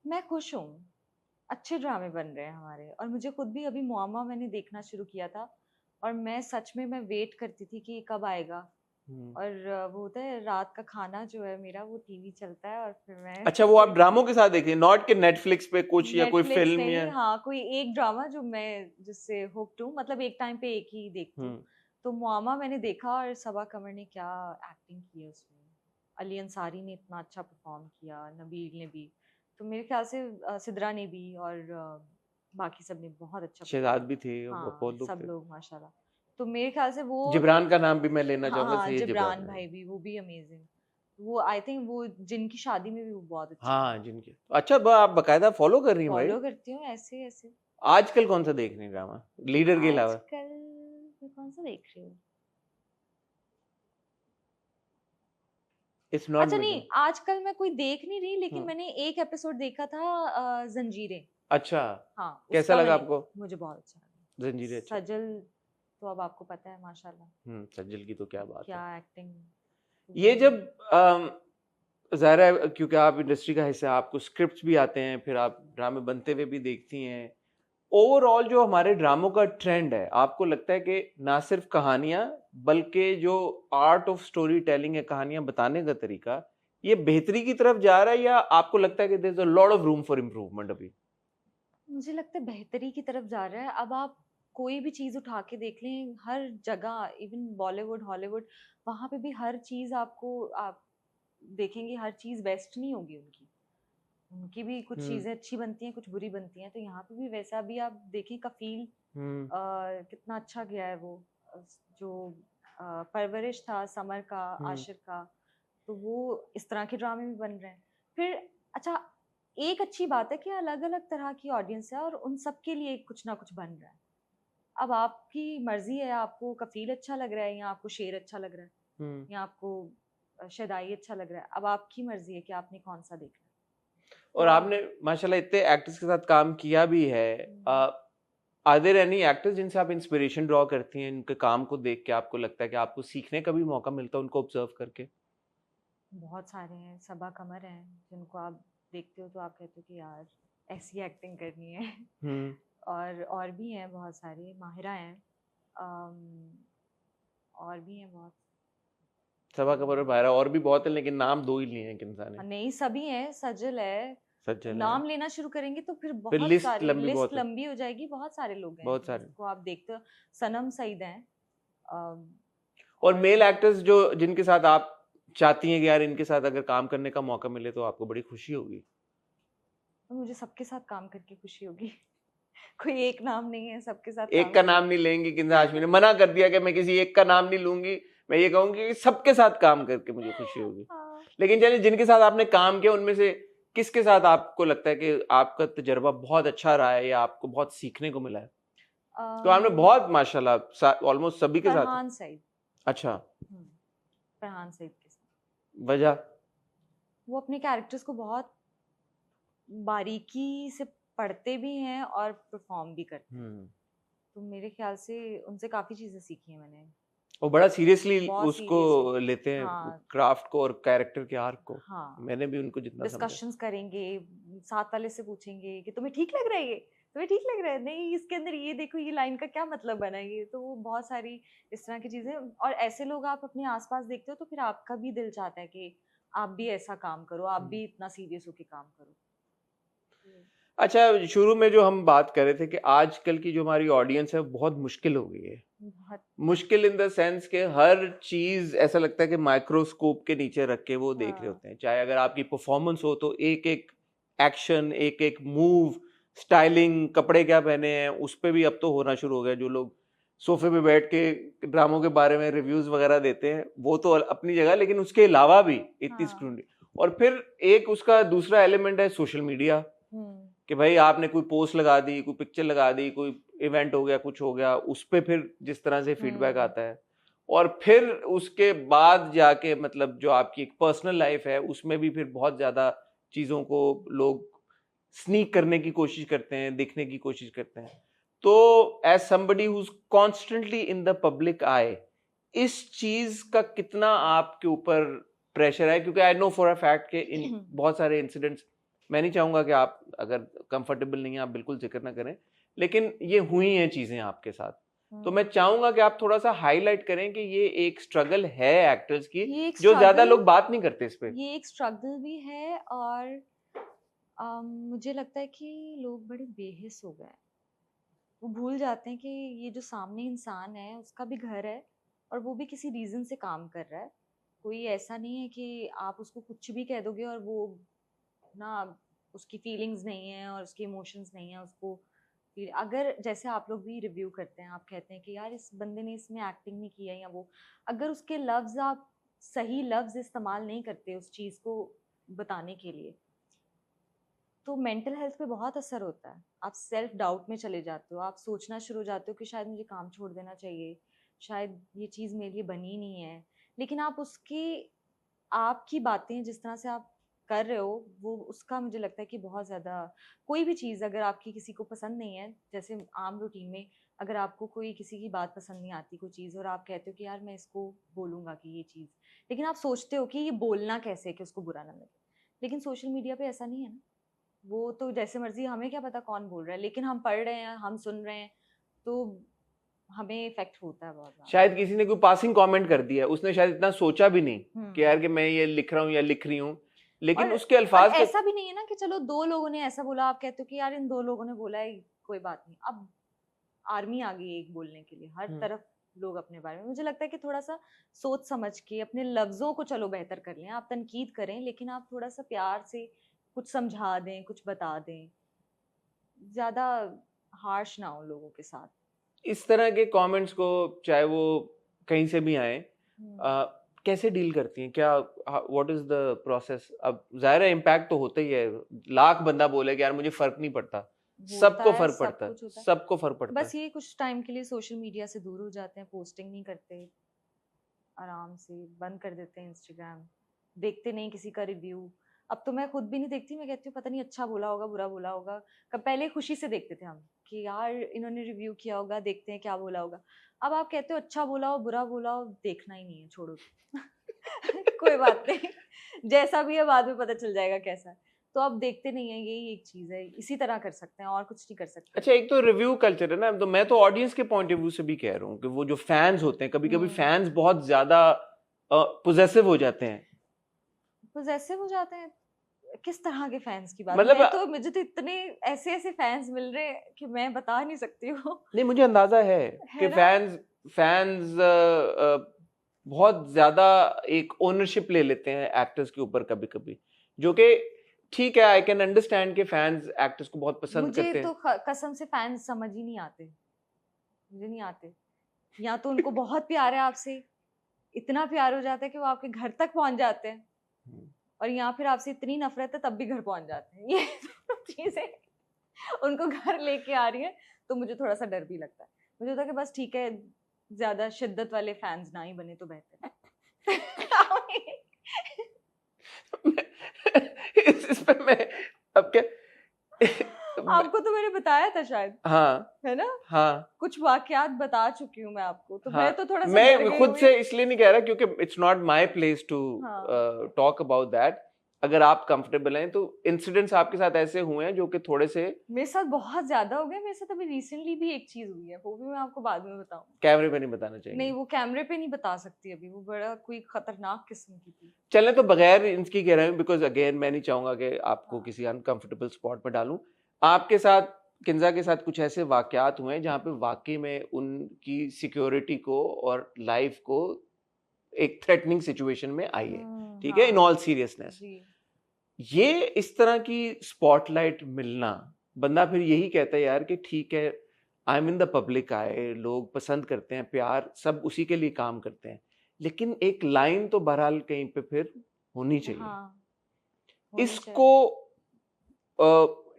मैं खुश हूँ, अच्छे ड्रामे बन रहे हैं हमारे। और मुझे खुद भी अभी मुआमा मैंने देखना शुरू किया था, और मैं सच में मैं वेट करती थी कि कब आएगा। और वो होता है रात का खाना जो है मेरा, वो टीवी चलता है और फिर मैं अच्छा, वो आप ड्रामों के साथ देखती हैं, नॉट कि नेटफ्लिक्स पे कुछ या कोई Netflix फिल्म नहीं, या? हाँ कोई एक ड्रामा जो मैं जिससे हुक्ड हूँ, मतलब एक टाइम पे एक ही देखती हूँ। तो मुआमा मैंने देखा, और सबा कमर ने क्या एक्टिंग की है उसमें, अली अंसारी ने इतना अच्छा परफॉर्म किया, नबील ने भी, तो मेरे ख्याल से सिद्रा ने भी, और बाकी सब ने बहुत अच्छा शहजाद भी थे, हाँ, बहुत लोग सब थे। लोग माशाल्लाह। तो मेरे ख्याल से वो जिब्रान का नाम भी मैं लेना चाहूंगा, हाँ, सही है, जिब्रान भाई भी, वो भी अमेजिंग। वो आई थिंक वो जिनकी शादी में भी वो बहुत अच्छा हाँ, जिनके। अच्छा, आप बकायदा फॉलो कर रही हैं भाई? फॉलो करती हूँ ऐसे ऐसे। आजकल कौन सा देख रही हैं ड्रामा, लीडर के अलावा? आजकल मैं कौन सा देख रही हूँ? इट्स नॉट अच्छा नहीं, आजकल मैं कोई देख नहीं रही, लेकिन हम्म। मैंने एक एपिसोड देखा था जंजीरें। अच्छा, हाँ, कैसा उसका लगा मैंने- आपको? मुझे बहुत अच्छा लगा। जंजीरें अच्छा। सजल तो अब आपको पता है माशाल्लाह, सज्जल की तो क्या बात है। क्या एक्टिंग। ये जब ज़ाहिर है क्योंकि आप इंडस्ट्री का हिस्सा, आपको स्क्रिप्ट्स भी आते हैं, फिर आप ड्रामे बनते हुए भी देखती हैं। ओवरऑल जो हमारे ड्रामों का ट्रेंड है, आपको लगता है कि ना सिर्फ कहानियां बल्कि जो आर्ट ऑफ स्टोरी टेलिंग है, कहानियां बताने का तरीका, ये बेहतरी की तरफ जा रहा है, या आपको लगता है कि there is a lot of room for improvement अभी? मुझे लगता है बेहतरी की तरफ जा रहा है। अब आप कोई भी चीज उठा के देख लें, हर जगह, इवन बॉलीवुड हॉलीवुड, वहां पे भी हर चीज आपको, आप देखेंगे हर चीज बेस्ट नहीं होगी उनकी। उनकी भी कुछ चीजें अच्छी बनती हैं, कुछ बुरी बनती हैं। तो यहाँ पे भी वैसा, भी आप देखें कफील कितना अच्छा गया है वो, जो परवरिश था समर का, आशिर का, तो वो इस तरह के ड्रामे भी बन रहे हैं। फिर अच्छा, एक अच्छी बात है कि अलग अलग तरह की ऑडियंस है और उन सब के लिए कुछ ना कुछ बन रहा है। अब आपकी मर्जी है, आपको कफील अच्छा लग रहा है, या आपको शेर अच्छा लग रहा है, या आपको शदाई अच्छा लग रहा है। अब आपकी मर्जी है कि आपने कौन सा देखना है। और आपने माशाल्लाह इतने एक्टर्स के साथ काम किया भी है। आर देयर एनी एक्टर्स जिनसे आप इंस्पिरेशन ड्रॉ करती हैं, इनके काम को देख के आपको लगता है कि आपको सीखने का भी मौका मिलता है उनको ऑब्जर्व करके? बहुत सारे हैं, सबा कमर हैं, जिनको आप देखते हो तो आप कहते हो कि यार ऐसी एक्टिंग करनी है। और भी हैं बहुत सारे, माहिरा हैं, और भी हैं बहुत। सबा कमर और माहिरा, और भी बहुत है, लेकिन नाम दो ही लिए हैं किंजा ने। नहीं, सभी हैं, सजल है। सज्जल नाम लेना शुरू करेंगे तो फिर फिर बहुत लिस्ट सारी लंबी बहुत लिस्ट है। लंबी हो जाएगी। बहुत सारे लोग हैं बहुत सारे। जिनको आप देखते हो, सनम सईद हैं। और मेल एक्टर्स जो जिनके साथ आप चाहती हैं कि यार इनके साथ अगर काम करने का मौका मिले तो आपको बड़ी खुशी होगी? तो मुझे सबके साथ काम करके खुशी होगी। कोई एक नाम नहीं है, सबके साथ एक का नाम नहीं लेंगी किंजा? हाशमी ने मना कर दिया कि मैं किसी एक का नाम नहीं लूंगी, मैं ये कहूंगी कि सबके साथ काम करके मुझे खुशी होगी। लेकिन चलिए, जिनके साथ आपने काम किया उनमें से किसके साथ आपको लगता है कि आपका तजर्बा बहुत अच्छा रहा है या आपको बहुत सीखने को मिला है? तो आपने बहुत माशाल्लाह ऑलमोस्ट सभी के साथ। फरहान सईद। अच्छा, फरहान सईद के साथ। वजह? वो अपने कैरेक्टर्स को बहुत बारीकी से पढ़ते भी हैं और परफॉर्म भी करते हैं। तो मेरे ख्याल से उनसे काफी चीजें सीखी हैं मैंने। वो बड़ा सीरियसली बहुत उसको seriously। लेते हैं, हाँ। क्राफ्ट को और कैरेक्टर के आर्क को। हाँ। मैंने भी उनको जितना समझा। डिस्कशंस करेंगे, साथ वाले से पूछेंगे कि तुम्हें ठीक लग रहा है ये, तुम्हें ठीक लग रहा है, नहीं इसके अंदर ये देखो ये लाइन का क्या मतलब बना है ये, तो वो बहुत सारी इस तरह की चीजें। और ऐसे लोग आप अपने आसपास देखते हो तो फिर आपका भी दिल चाहता है कि आप भी ऐसा काम करो, आप भी इतना सीरियस होके काम करो। अच्छा, शुरू में जो हम बात कर रहे थे कि आजकल की जो हमारी ऑडियंस है बहुत मुश्किल हो गई है, बहुत मुश्किल इन द सेंस के हर चीज ऐसा लगता है कि माइक्रोस्कोप के नीचे रख के वो देख रहे हाँ। होते हैं। चाहे अगर आपकी परफॉर्मेंस हो तो एक एक एक्शन, एक एक मूव, स्टाइलिंग, कपड़े क्या पहने हैं, उस पे भी अब तो होना शुरू हो गया। जो लोग सोफे पे बैठ के ड्रामों के बारे में रिव्यूज वगैरह देते हैं वो तो अपनी जगह, लेकिन उसके अलावा भी इतनी हाँ। स्क्रूटनी। और फिर एक उसका दूसरा एलिमेंट है सोशल मीडिया, कि भाई आपने कोई पोस्ट लगा दी, कोई पिक्चर लगा दी, कोई इवेंट हो गया, कुछ हो गया, उस पे फिर जिस तरह से फीडबैक आता है, और फिर उसके बाद जाके मतलब जो आपकी एक पर्सनल लाइफ है उसमें भी फिर बहुत ज्यादा चीजों को लोग स्नीक करने की कोशिश करते हैं, दिखने की कोशिश करते हैं। तो as somebody who is constantly in the public eye, इस चीज का कितना आपके ऊपर प्रेशर है? क्योंकि I know for a fact कि इन बहुत सारे इंसिडेंट्स, मैं नहीं चाहूंगा कि आप अगर कंफर्टेबल नहीं है आप बिल्कुल जिक्र ना करें, लेकिन ये हुई हैं चीजें आपके साथ, तो मैं चाहूंगा कि आप थोड़ा सा हाईलाइट करें कि ये एक स्ट्रगल है एक्टर्स की, जो ज्यादा लोग बात नहीं करते इस पे। ये एक स्ट्रगल भी है, और मुझे लगता है कि लोग बड़े बेहिस हो गए, वो भूल जाते हैं कि ये जो सामने इंसान है उसका भी घर है, और वो भी किसी रीजन से काम कर रहा है। कोई ऐसा नहीं है कि आप उसको कुछ भी कह दोगे और वो ना, उसकी फीलिंग्स नहीं है और उसके इमोशंस नहीं है उसको। अगर जैसे आप लोग भी रिव्यू करते हैं, आप कहते हैं कि यार इस बंदे ने इसमें एक्टिंग नहीं किया, या वो, अगर उसके लफ्ज आप सही लफ्ज इस्तेमाल नहीं करते उस चीज को बताने के लिए, तो मेंटल हेल्थ पे बहुत असर होता है। आप सेल्फ डाउट में चले जाते हो, आप सोचना शुरू हो जाते हो कि शायद मुझे काम छोड़ देना चाहिए, शायद ये चीज़ मेरे लिए बनी नहीं है। लेकिन आप उसकी, आपकी बातें जिस तरह से आप कर रहे हो, वो उसका मुझे लगता है कि बहुत ज़्यादा, कोई भी चीज़ अगर आपकी किसी को पसंद नहीं है, जैसे आम रूटीन में अगर आपको कोई किसी की बात पसंद नहीं आती कोई चीज़, और आप कहते हो कि यार मैं इसको बोलूँगा कि ये चीज़, लेकिन आप सोचते हो कि ये बोलना कैसे है कि उसको बुरा ना लगे। लेकिन सोशल मीडिया पे ऐसा नहीं है ना, वो तो जैसे मर्जी, हमें क्या पता कौन बोल रहा है, लेकिन हम पढ़ रहे हैं, हम सुन रहे हैं, तो हमें इफेक्ट होता है बहुत ज्यादा। शायद किसी ने कोई पासिंग कमेंट कर दिया, उसने शायद इतना सोचा भी नहीं कि यार कि मैं ये लिख रहा हूँ या लिख रही हूँ, लेकिन और, उसके अल्फाज ऐसा भी नहीं है ना कि चलो दो लोगों ने ऐसा बोला, आप कहते हो कि यार इन दो लोगों ने बोला है कोई बात नहीं, अब आर्मी आ गई एक बोलने के लिए, हर तरफ लोग अपने बारे में। मुझे लगता है कि थोड़ा सा सोच समझ के अपने लफ्जों को चलो बेहतर कर लें, आप तनकीद करें, लेकिन आप थोड़ा सा प्यार से कुछ समझा दें, कुछ बता दें, ज्यादा हार्श ना हो लोगों के साथ। इस तरह के कमेंट्स को चाहे वो कहीं से भी आए, कैसे डील करती हैं? क्या व्हाट इज द प्रोसेस? अब जाहिर है इम्पैक्ट तो होता ही है, लाख बंदा बोले कि यार मुझे फर्क नहीं पड़ता, सबको फर्क पड़ता है, सबको फर्क पड़ता है। बस ये कुछ टाइम के लिए सोशल मीडिया से दूर हो जाते हैं, पोस्टिंग नहीं करते, आराम से बंद कर देते हैं इंस्टाग्राम, देखते नहीं किसी का रिव्यू। अब तो मैं खुद भी नहीं देखती, मैं कहती हूँ पता नहीं अच्छा बोला होगा बुरा बोला होगा। कब पहले खुशी से देखते थे हम कि यार इन्होंने रिव्यू किया होगा, देखते हैं क्या बोला होगा। अब आप कहते हो अच्छा बोला हो बुरा बोला हो, देखना ही नहीं है, छोड़ो। कोई बात नहीं, जैसा भी है बाद में पता चल जाएगा कैसा है। तो अब देखते नहीं है, यही एक चीज है, इसी तरह कर सकते हैं और कुछ नहीं कर सकते। अच्छा, एक तो रिव्यू कल्चर है ना, तो मैं तो ऑडियंस के पॉइंट ऑफ व्यू से भी कह रहा हूँ कि वो जो फैंस होते हैं, कभी कभी फैंस बहुत ज्यादा पोजेसिव हो जाते हैं। पोजेसिव हो जाते हैं? किस तरह के फैंस की बात? मतलब तो मुझे तो इतने ऐसे ऐसे फैंस मिल रहे हैं कि मैं बता नहीं सकती हूँ। नहीं, मुझे अंदाजा है कि फैंस बहुत ज्यादा एक ओनरशिप ले लेते हैं एक्टर्स के ऊपर कभी कभी, जो कि ठीक है, आई कैन अंडरस्टैंड कि फैंस एक्टर्स को बहुत पसंद करते हैं। मुझे तो कसम से फैंस समझ ही नहीं आते, मुझे नहीं आते। या तो उनको बहुत प्यार है आपसे, इतना प्यार हो जाता है कि वो आपके घर तक पहुंच जाते हैं, और या फिर आपसे इतनी नफरत है तब भी घर पहुंच जाते हैं। ये चीजें उनको घर लेके आ रही है, तो मुझे थोड़ा सा डर भी लगता है। मुझे होता है कि बस ठीक है, ज्यादा शिद्दत वाले फैंस ना ही बने तो बेहतर है। इस पे मैं अब क्या आपको तो मैंने बताया था शायद, हाँ है ना? हाँ, कुछ वाकयात बता चुकी हूँ मैं आपको, तो हाँ, मैं तो थोड़ा सा मैं खुद से इसलिए नहीं कह रहा क्योंकि it's not my place to हाँ। Talk about that. अगर आप कंफर्टेबल हैं तो इंसिडेंट्स आपके साथ ऐसे हुए हैं जो कि थोड़े से मेरे साथ बहुत ज्यादा हो गया। मेरे साथ अभी रिसेंटली भी एक चीज हुई है, वो भी मैं आपको बाद में बताऊंगी। कैमरे पे नहीं बताना चाहिए? नहीं, वो कैमरे पे नहीं बता सकती अभी, वो बड़ा कोई खतरनाक किस्म की थी। चलें तो बगैर इसकी कह रहे हैं, बिकॉज अगेन मैं नहीं चाहूंगा कि आपको हाँ। किसी अनकंफर्टेबल स्पॉट पर डालूं। आपके साथ, किंजा के साथ कुछ ऐसे वाकयात हुए हैं जहाँ पे वाकई में उनकी सिक्योरिटी को और लाइफ को एक थ्रेटनिंग सिचुएशन में आई है, ठीक है, इन हाँ ऑल सीरियसनेस। जी। ये इस तरह की स्पॉटलाइट मिलना, बंदा फिर यही कहता है यार कि ठीक है, I am in the public आए, लोग पसंद करते हैं, प्यार सब उसी के लिए काम करते हैं, लेकिन एक लाइन तो बहरहाल कहीं पे फिर होनी चाहिए। हाँ, होनी इसको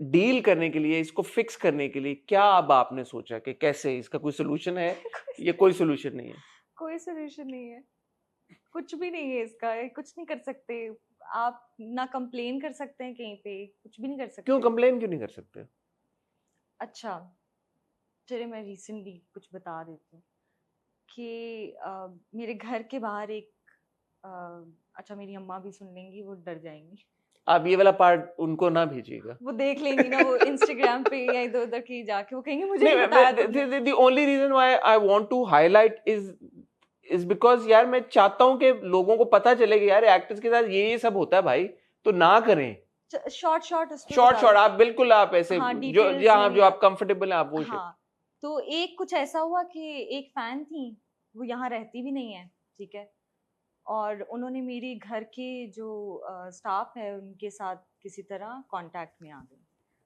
डील करने के लिए, इसको फिक्स करने के लिए क्या अब आपने सोचा कि कैसे इसका कोई सोल्यूशन है? चाहिए। ये कोई सोल्यूशन नहीं है? कोई सोल्यूशन नहीं है, कुछ भी नहीं है इसका, कुछ नहीं कर सकते आप। ना कंप्लेन कर सकते हैं कहीं पे, कुछ भी नहीं कर क्यों सकते। कंप्लेन क्यों नहीं कर सकते? अच्छा, चलिए मैं रिसेंटली कुछ बता देती हूँ कि मेरे घर के बाहर एक अ, अच्छा मेरी अम्मा भी सुन लेंगी, वो डर जाएंगी। आप ये वाला पार्ट उनको ना भेजिएगा। वो देख लेंगी ना, वो इंस्टाग्राम पे या इधर उधर की जाके वो कहेंगे मुझे नहीं, नहीं बताया तुमने। the only reason why I want to highlight is because यार मैं चाहता हूँ कि लोगों को पता चले कि यार एक्टर्स के साथ ये सब होता है भाई, तो ना करें। शॉर्ट शॉर्ट शॉर्ट आप बिल्कुल, आप ऐसे हाँ, जो डिटेल्स जहाँ में जो नहीं आप कंफर्टेबल हैं आप वो हाँ, तो एक कुछ ऐसा हुआ कि एक फैन थी, वो यहाँ रहती भी नहीं है, ठीक है, और उन्होंने मेरे घर के जो स्टाफ है उनके साथ किसी तरह कांटेक्ट में आ गए।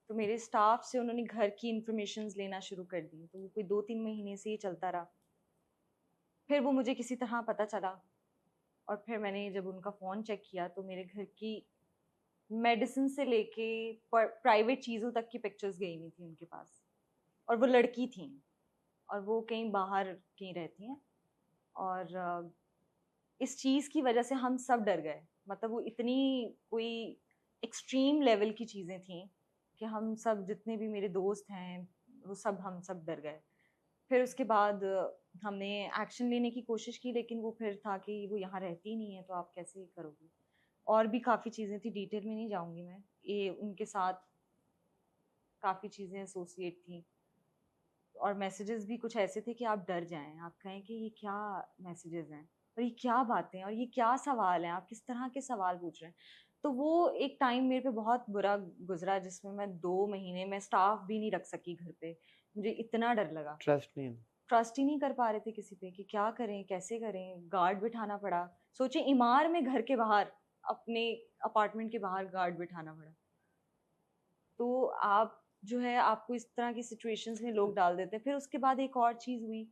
तो मेरे स्टाफ से उन्होंने घर की इंफॉर्मेशंस लेना शुरू कर दी, तो वो कोई 2-3 महीने से ये चलता रहा। फिर वो मुझे किसी तरह पता चला, और फिर मैंने जब उनका फ़ोन चेक किया तो मेरे घर की मेडिसिन से लेके प्राइवेट चीज़ों तक की पिक्चर्स गई हुई थी उनके पास, और वो लड़की थी, और वो कहीं बाहर कहीं रहती हैं। और इस चीज़ की वजह से हम सब डर गए, मतलब वो इतनी कोई एक्सट्रीम लेवल की चीज़ें थी कि हम सब जितने भी मेरे दोस्त हैं वो सब, हम सब डर गए। फिर उसके बाद हमने एक्शन लेने की कोशिश की, लेकिन वो फिर था कि वो यहाँ रहती नहीं है तो आप कैसे करोगे। और भी काफ़ी चीज़ें थी, डिटेल में नहीं जाऊँगी मैं, ये उनके साथ काफ़ी चीज़ें एसोसिएट थी, और मैसेजेस भी कुछ ऐसे थे कि आप डर जाएं, आप कहें कि ये क्या मैसेजेस हैं और ये क्या बातें हैं और ये क्या सवाल हैं, आप किस तरह के सवाल पूछ रहे हैं। तो वो एक टाइम मेरे पे बहुत बुरा गुजरा, जिसमें मैं 2 महीने में स्टाफ भी नहीं रख सकी घर पे, मुझे इतना डर लगा। ट्रस्ट नहीं है। ट्रस्ट ही नहीं कर पा रहे थे किसी पे कि क्या करें कैसे करें, गार्ड बिठाना पड़ा। सोचिए, इमार में घर के बाहर, अपने अपार्टमेंट के बाहर गार्ड बिठाना पड़ा। तो आप जो है, आपको इस तरह की सिचुएशंस में लोग डाल देते हैं। फिर उसके बाद एक और चीज़ हुई,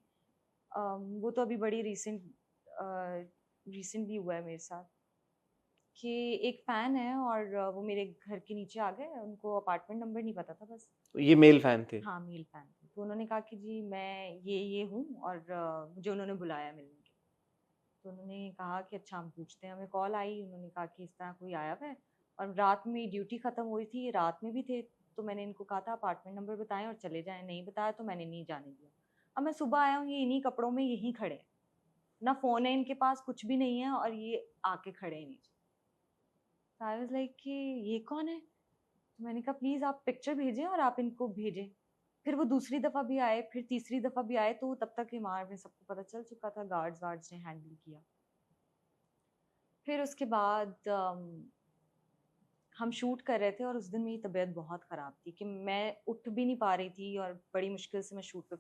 वो तो अभी बड़ी रिसेंटली हुआ है मेरे साथ, कि एक फ़ैन है और वो मेरे घर के नीचे आ गए, उनको अपार्टमेंट नंबर नहीं पता था बस। ये मेल फैन थे? हाँ, मेल फ़ैन थे। तो उन्होंने कहा कि जी मैं ये हूँ, और मुझे उन्होंने बुलाया मिलने के लिए। तो उन्होंने कहा कि अच्छा हम पूछते हैं, हमें कॉल आई, उन्होंने कहा कि इस तरह कोई आया हुआ है, और रात में ड्यूटी ख़त्म हुई थी, ये रात में भी थे। तो मैंने इनको कहा था अपार्टमेंट नंबर बताएं और चले जाएं, नहीं बताया तो मैंने नहीं जाने दिया। अब मैं सुबह आया हूँ, ये इन्हीं कपड़ों में यहीं खड़े हैं, ना फ़ोन है इनके पास, कुछ भी नहीं है, और ये आके खड़े हैं नीचे। तो आई वाज लाइक कि ये कौन है? तो मैंने कहा प्लीज़ आप पिक्चर भेजें और आप इनको भेजें। फिर वो दूसरी दफ़ा भी आए, फिर तीसरी दफ़ा भी आए, तो तब तक इमार में सबको पता चल चुका था, गार्ड्स वार्ड्स ने हैंडल किया। फिर उसके बाद हम शूट कर रहे थे, और उस दिन मेरी तबीयत बहुत ख़राब थी कि मैं उठ भी नहीं पा रही थी, और बड़ी मुश्किल से मैं शूट पे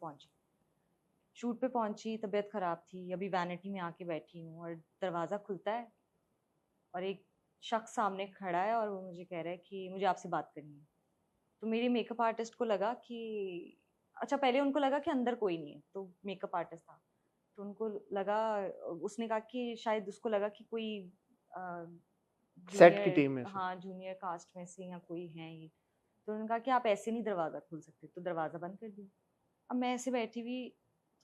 पहुंची, तबीयत ख़राब थी। अभी वैनिटी में आके बैठी हूँ, और दरवाज़ा खुलता है और एक शख्स सामने खड़ा है, और वो मुझे कह रहा है कि मुझे आपसे बात करनी है। तो मेरे मेकअप आर्टिस्ट को लगा कि, अच्छा पहले उनको लगा कि अंदर कोई नहीं है, तो मेकअप आर्टिस्ट था, तो उनको लगा, उसने कहा कि शायद उसको लगा कि कोई सेट की टीम जूनियर, में से? हाँ जूनियर कास्ट में से या कोई है ये। तो उन्होंने कहा कि आप ऐसे नहीं दरवाज़ा खोल सकते, तो दरवाज़ा बंद कर दिया। अब मैं ऐसे बैठी हुई,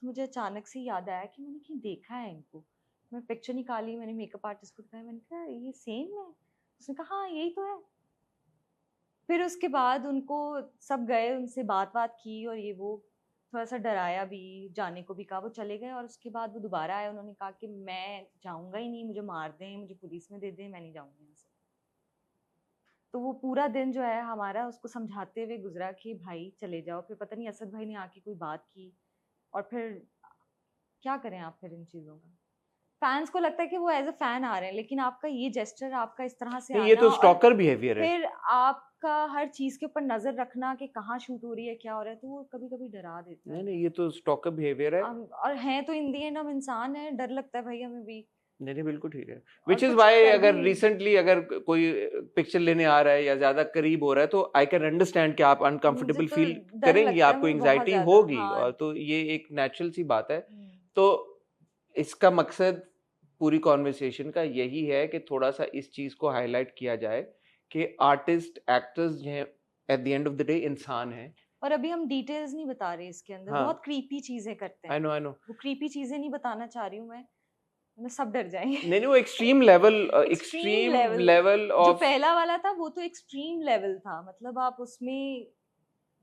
तो मुझे अचानक से याद आया कि मैंने कहीं देखा है इनको। मैं पिक्चर निकाली, मैंने मेकअप आर्टिस्ट को दिखाया, मैंने कहा ये सेम है? उसने कहा हाँ यही तो है। फिर उसके बाद उनको सब गए, उनसे बात की, और ये वो थोड़ा सा डराया भी, जाने को भी कहा, वो चले गए। और उसके बाद वो दोबारा आए, उन्होंने कहा कि मैं जाऊंगा ही नहीं, मुझे मार दें, मुझे पुलिस में दे दें, मैं नहीं जाऊंगी यहाँ से। तो वो पूरा दिन जो है हमारा उसको समझाते हुए गुजरा कि भाई चले जाओ। फिर पता नहीं असद भाई ने आके कोई बात की, और फिर क्या करें आप फिर इन चीजों का। फैंस को लगता है कि वो एज अ फैन आ रहे हैं, लेकिन आपका ये जेस्चर, आपका इस तरह से नहीं, आना, ये तो और स्टॉकर बिहेवियर है। फिर आपका हर चीज के ऊपर नजर रखना कि कहाँ शूट हो रही है, क्या हो रहा है, तो वो कभी कभी डरा देता है। नहीं नहीं, ये तो स्टॉकर बिहेवियर है। और हैं तो इन दी एंड हम इंसान है, डर लगता है भाई हमें भी। नहीं नहीं, बिल्कुल ठीक है। और विच इज कुछ वाई कर अगर भी- रिसेंटली अगर कोई पिक्चर लेने आ रहा है या ज्यादा करीब हो रहा है, तो आई कैन अंडरस्टैंड कि आप मुझे अनकंफर्टेबल तो फील डर करेंगे, लगता है, आपको मुझे बहुत एंजाइटी ज्यादा। होगी, हाँ। और तो ये एक नेचुरल सी बात है। हम्म। तो इसका मकसद पूरी कॉन्वर्सेशन का यही है कि थोड़ा सा इस चीज को हाईलाइट किया जाए कि आर्टिस्ट एक्टर्स जो हैं at the end of the day इंसान हैं। और अभी हम डिटेल्स नहीं बता रहे इसके अंदर, हाँ। बहुत क्रीपी चीजें करते हैं। I know. वो क्रीपी चीजें नहीं बताना चाह रही हूँ मैं सब डर जाएंगे। नहीं नहीं, वो एक्सट्रीम लेवल Extreme लेवल जो ऑफ, पहला वाला था वो तो एक्सट्रीम लेवल था, मतलब आप उसमें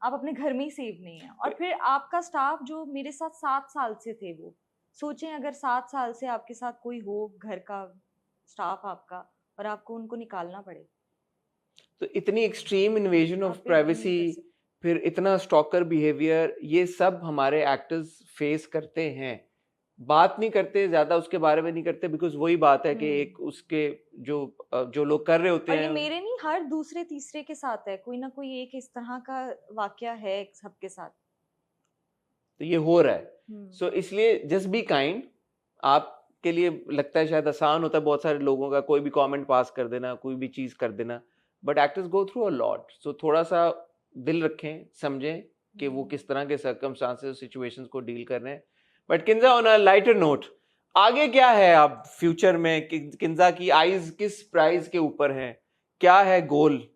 आप अपने घर में ही सेफ नहीं है। और फिर आपका स्टाफ जो मेरे साथ 7 साल से थे, वो सोचें अगर 7 साल से आपके साथ कोई हो घर का स्टाफ आपका, और आपको उनको निकालना पड़े, तो इतनी एक्सट्रीम इन्वेजन आप ऑफ फिर नहीं प्राइवेसी, कर सकते। फिर इतना स्टॉकर बिहेवियर, ये सब हमारे एक्टर्स फेस करते हैं। बात नहीं करते ज्यादा, उसके बारे में नहीं करते, बिकॉज वही बात है कि एक उसके जो लोग कर रहे होते और ये हैं। मेरे नहीं, हर दूसरे तीसरे के साथ है, कोई ना कोई एक इस तरह का वाकया है सबके साथ। तो ये हो रहा है। सो इसलिए जस्ट बी काइंड। आपके लिए लगता है शायद आसान होता है बहुत सारे लोगों का कोई भी कमेंट पास कर देना, कोई भी चीज कर देना, but actors go through a lot. So थोड़ा सा दिल रखें, समझें कि वो किस तरह के सर्कमस्टांसेस, सिचुएशंस को डील कर रहे हैं। But Kinza, on a lighter note, आगे क्या है अब फ्यूचर में? किंजा की आईज किस प्राइज के ऊपर हैं? क्या है गोल?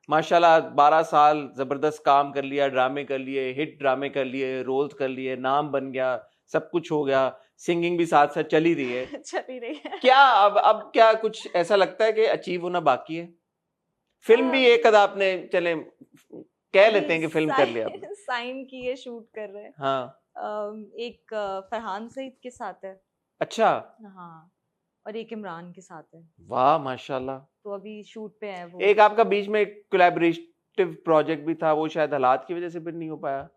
माशाल्लाह 12 साल जबरदस्त काम कर लिया, ड्रामे कर लिए, हिट ड्रामे कर लिए, रोल्स कर लिए, नाम बन गया, सब कुछ हो गया, सिंगिंग भी साथ साथ चल ही रही है। चल ही रही है। क्या अब क्या कुछ ऐसा लगता है कि अचीव होना बाकी है? फिल्म भी एक आध आपने, चले कह लेते हैं कि फिल्म कर लिया आपने। साइन की है, शूट कर रहे हैं। हाँ। एक फरहान सईद के साथ है। अच्छा। हाँ, और एक इमरान के साथ है। वाह माशाल्लाह। तो अभी शूट पे है वो। एक आपका बीच में कोलैबोरेटिव प्रोजेक्ट भी था, वो शायद हालात की वजह से फिर नहीं हो पाया।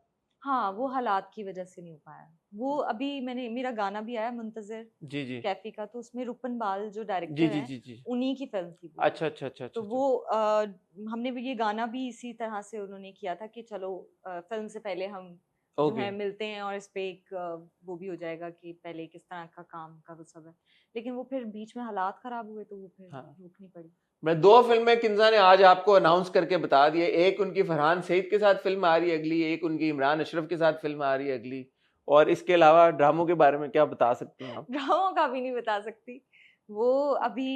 हाँ, वो हालात की वजह से नहीं हो पाया। वो अभी मेरा गाना भी आया मुंतजिर जी जी कैफी का, तो उसमें रुपन बाल जो जी डायरेक्टर जी हैं, जी जी। उन्हीं की फिल्म थी वो। अच्छा अच्छा अच्छा तो अच्छा। वो हमने भी ये गाना भी इसी तरह से उन्होंने किया था कि चलो फिल्म से पहले हम जो है मिलते हैं, और इस पे एक वो भी हो जाएगा कि पहले किस तरह का काम का वो सब है। लेकिन वो फिर बीच में हालात खराब हुए तो वो फिर रोकनी पड़ी। मैं 2 फिल्में किंजा ने आज आपको अनाउंस करके बता दिए। एक उनकी फरहान सईद के साथ फिल्म आ रही है अगली, एक उनकी इमरान अशरफ के साथ फिल्म आ रही है अगली। और इसके अलावा ड्रामों के बारे में क्या बता सकती हैं आप? ड्रामों का भी नहीं बता सकती, वो अभी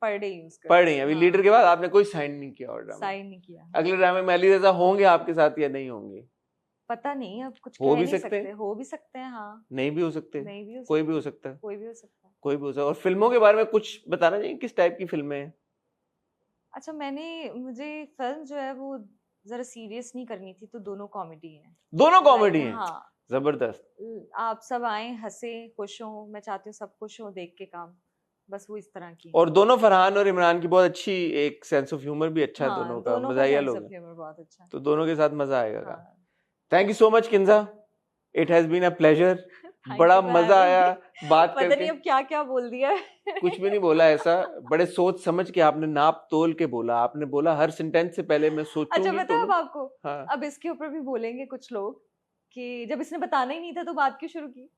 पढ़ रही हूँ उसका। पढ़ रही हैं अभी। लीडर के बाद आपने कोई साइन नहीं किया और ड्रामा? साइन नहीं किया। अगले ड्रामे में अली रजा होंगे आपके साथ या नहीं होंगे? पता नहीं, अब कुछ हो कह भी नहीं सकते हैं। हो भी सकते हैं। हाँ, नहीं भी हो सकते, नहीं भी हो कोई सकते, भी हो सकता है, कोई भी हो सकता है। कोई भी हो सकता है। और फिल्मों के बारे में कुछ बताना चाहिए, किस टाइप की फिल्में हैं? अच्छा, मुझे फिल्म जो है वो जरा सीरियस नहीं करनी थी, तो दोनों कॉमेडी हैं। दोनों कॉमेडी हैं? हाँ, जबरदस्त। आप सब आए, हंसे, खुश हो। मैं चाहती हूँ सब खुश हो देख के काम, बस वो इस तरह की। और दोनों फरहान और इमरान की बहुत अच्छी, एक सेंस ऑफ ह्यूमर भी अच्छा है दोनों का, मजाया लोग, बहुत अच्छा। तो दोनों के साथ मजा आएगा। हाँ। Thank you so much Kinza, it has been a pleasure. बड़ा मजा आया बात करके। पता नहीं अब क्या क्या बोल दिया है। कुछ भी नहीं बोला ऐसा, बड़े सोच समझ के आपने नाप तोल के बोला। आपने बोला हर सेंटेंस से पहले मैं सोचूंगी। अच्छा, बताओ अब आपको। हाँ। अब इसके ऊपर भी बोलेंगे कुछ लोग कि जब इसने बताना ही नहीं था तो बात क्यों शुरू की?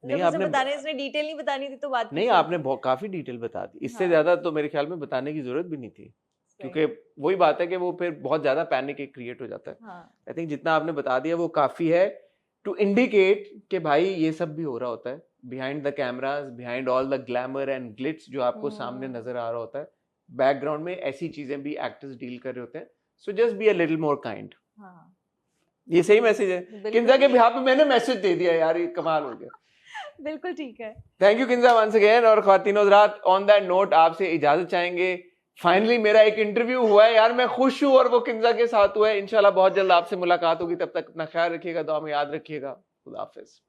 नहीं, जब इसने डिटेल नहीं बतानी थी तो बात नहीं, आपने काफी डिटेल बता दी। इससे ज्यादा तो मेरे ख्याल में बताने की जरूरत भी नहीं थी, क्योंकि वही बात है कि वो फिर बहुत ज्यादा पैनिक क्रिएट हो जाता है। आई थिंक जितना आपने बता दिया वो काफी है टू इंडिकेट कि भाई ये सब भी हो रहा होता है behind the cameras, behind all the glamour and Glitz जो आपको सामने नजर आ रहा होता है। बैकग्राउंड में ऐसी चीजें भी एक्टर्स डील कर रहे होते हैं। So just be a little more kind. ये सही मैसेज है। किंजा के बिहाफ पे मैंने मैसेज दे दिया यार, ये कमाल हो गया। बिल्कुल ठीक है। Thank you Kinza once again. और ख्वातीन हज़रात, ऑन दैट नोट आपसे इजाजत चाहेंगे। फाइनली मेरा एक इंटरव्यू हुआ है यार, मैं खुश हूँ, और वो किंजा के साथ हुआ है। इंशाल्लाह बहुत जल्द आपसे मुलाकात होगी। तब तक अपना ख्याल रखिएगा, दुआ में याद रखिएगा। खुदा हाफिज।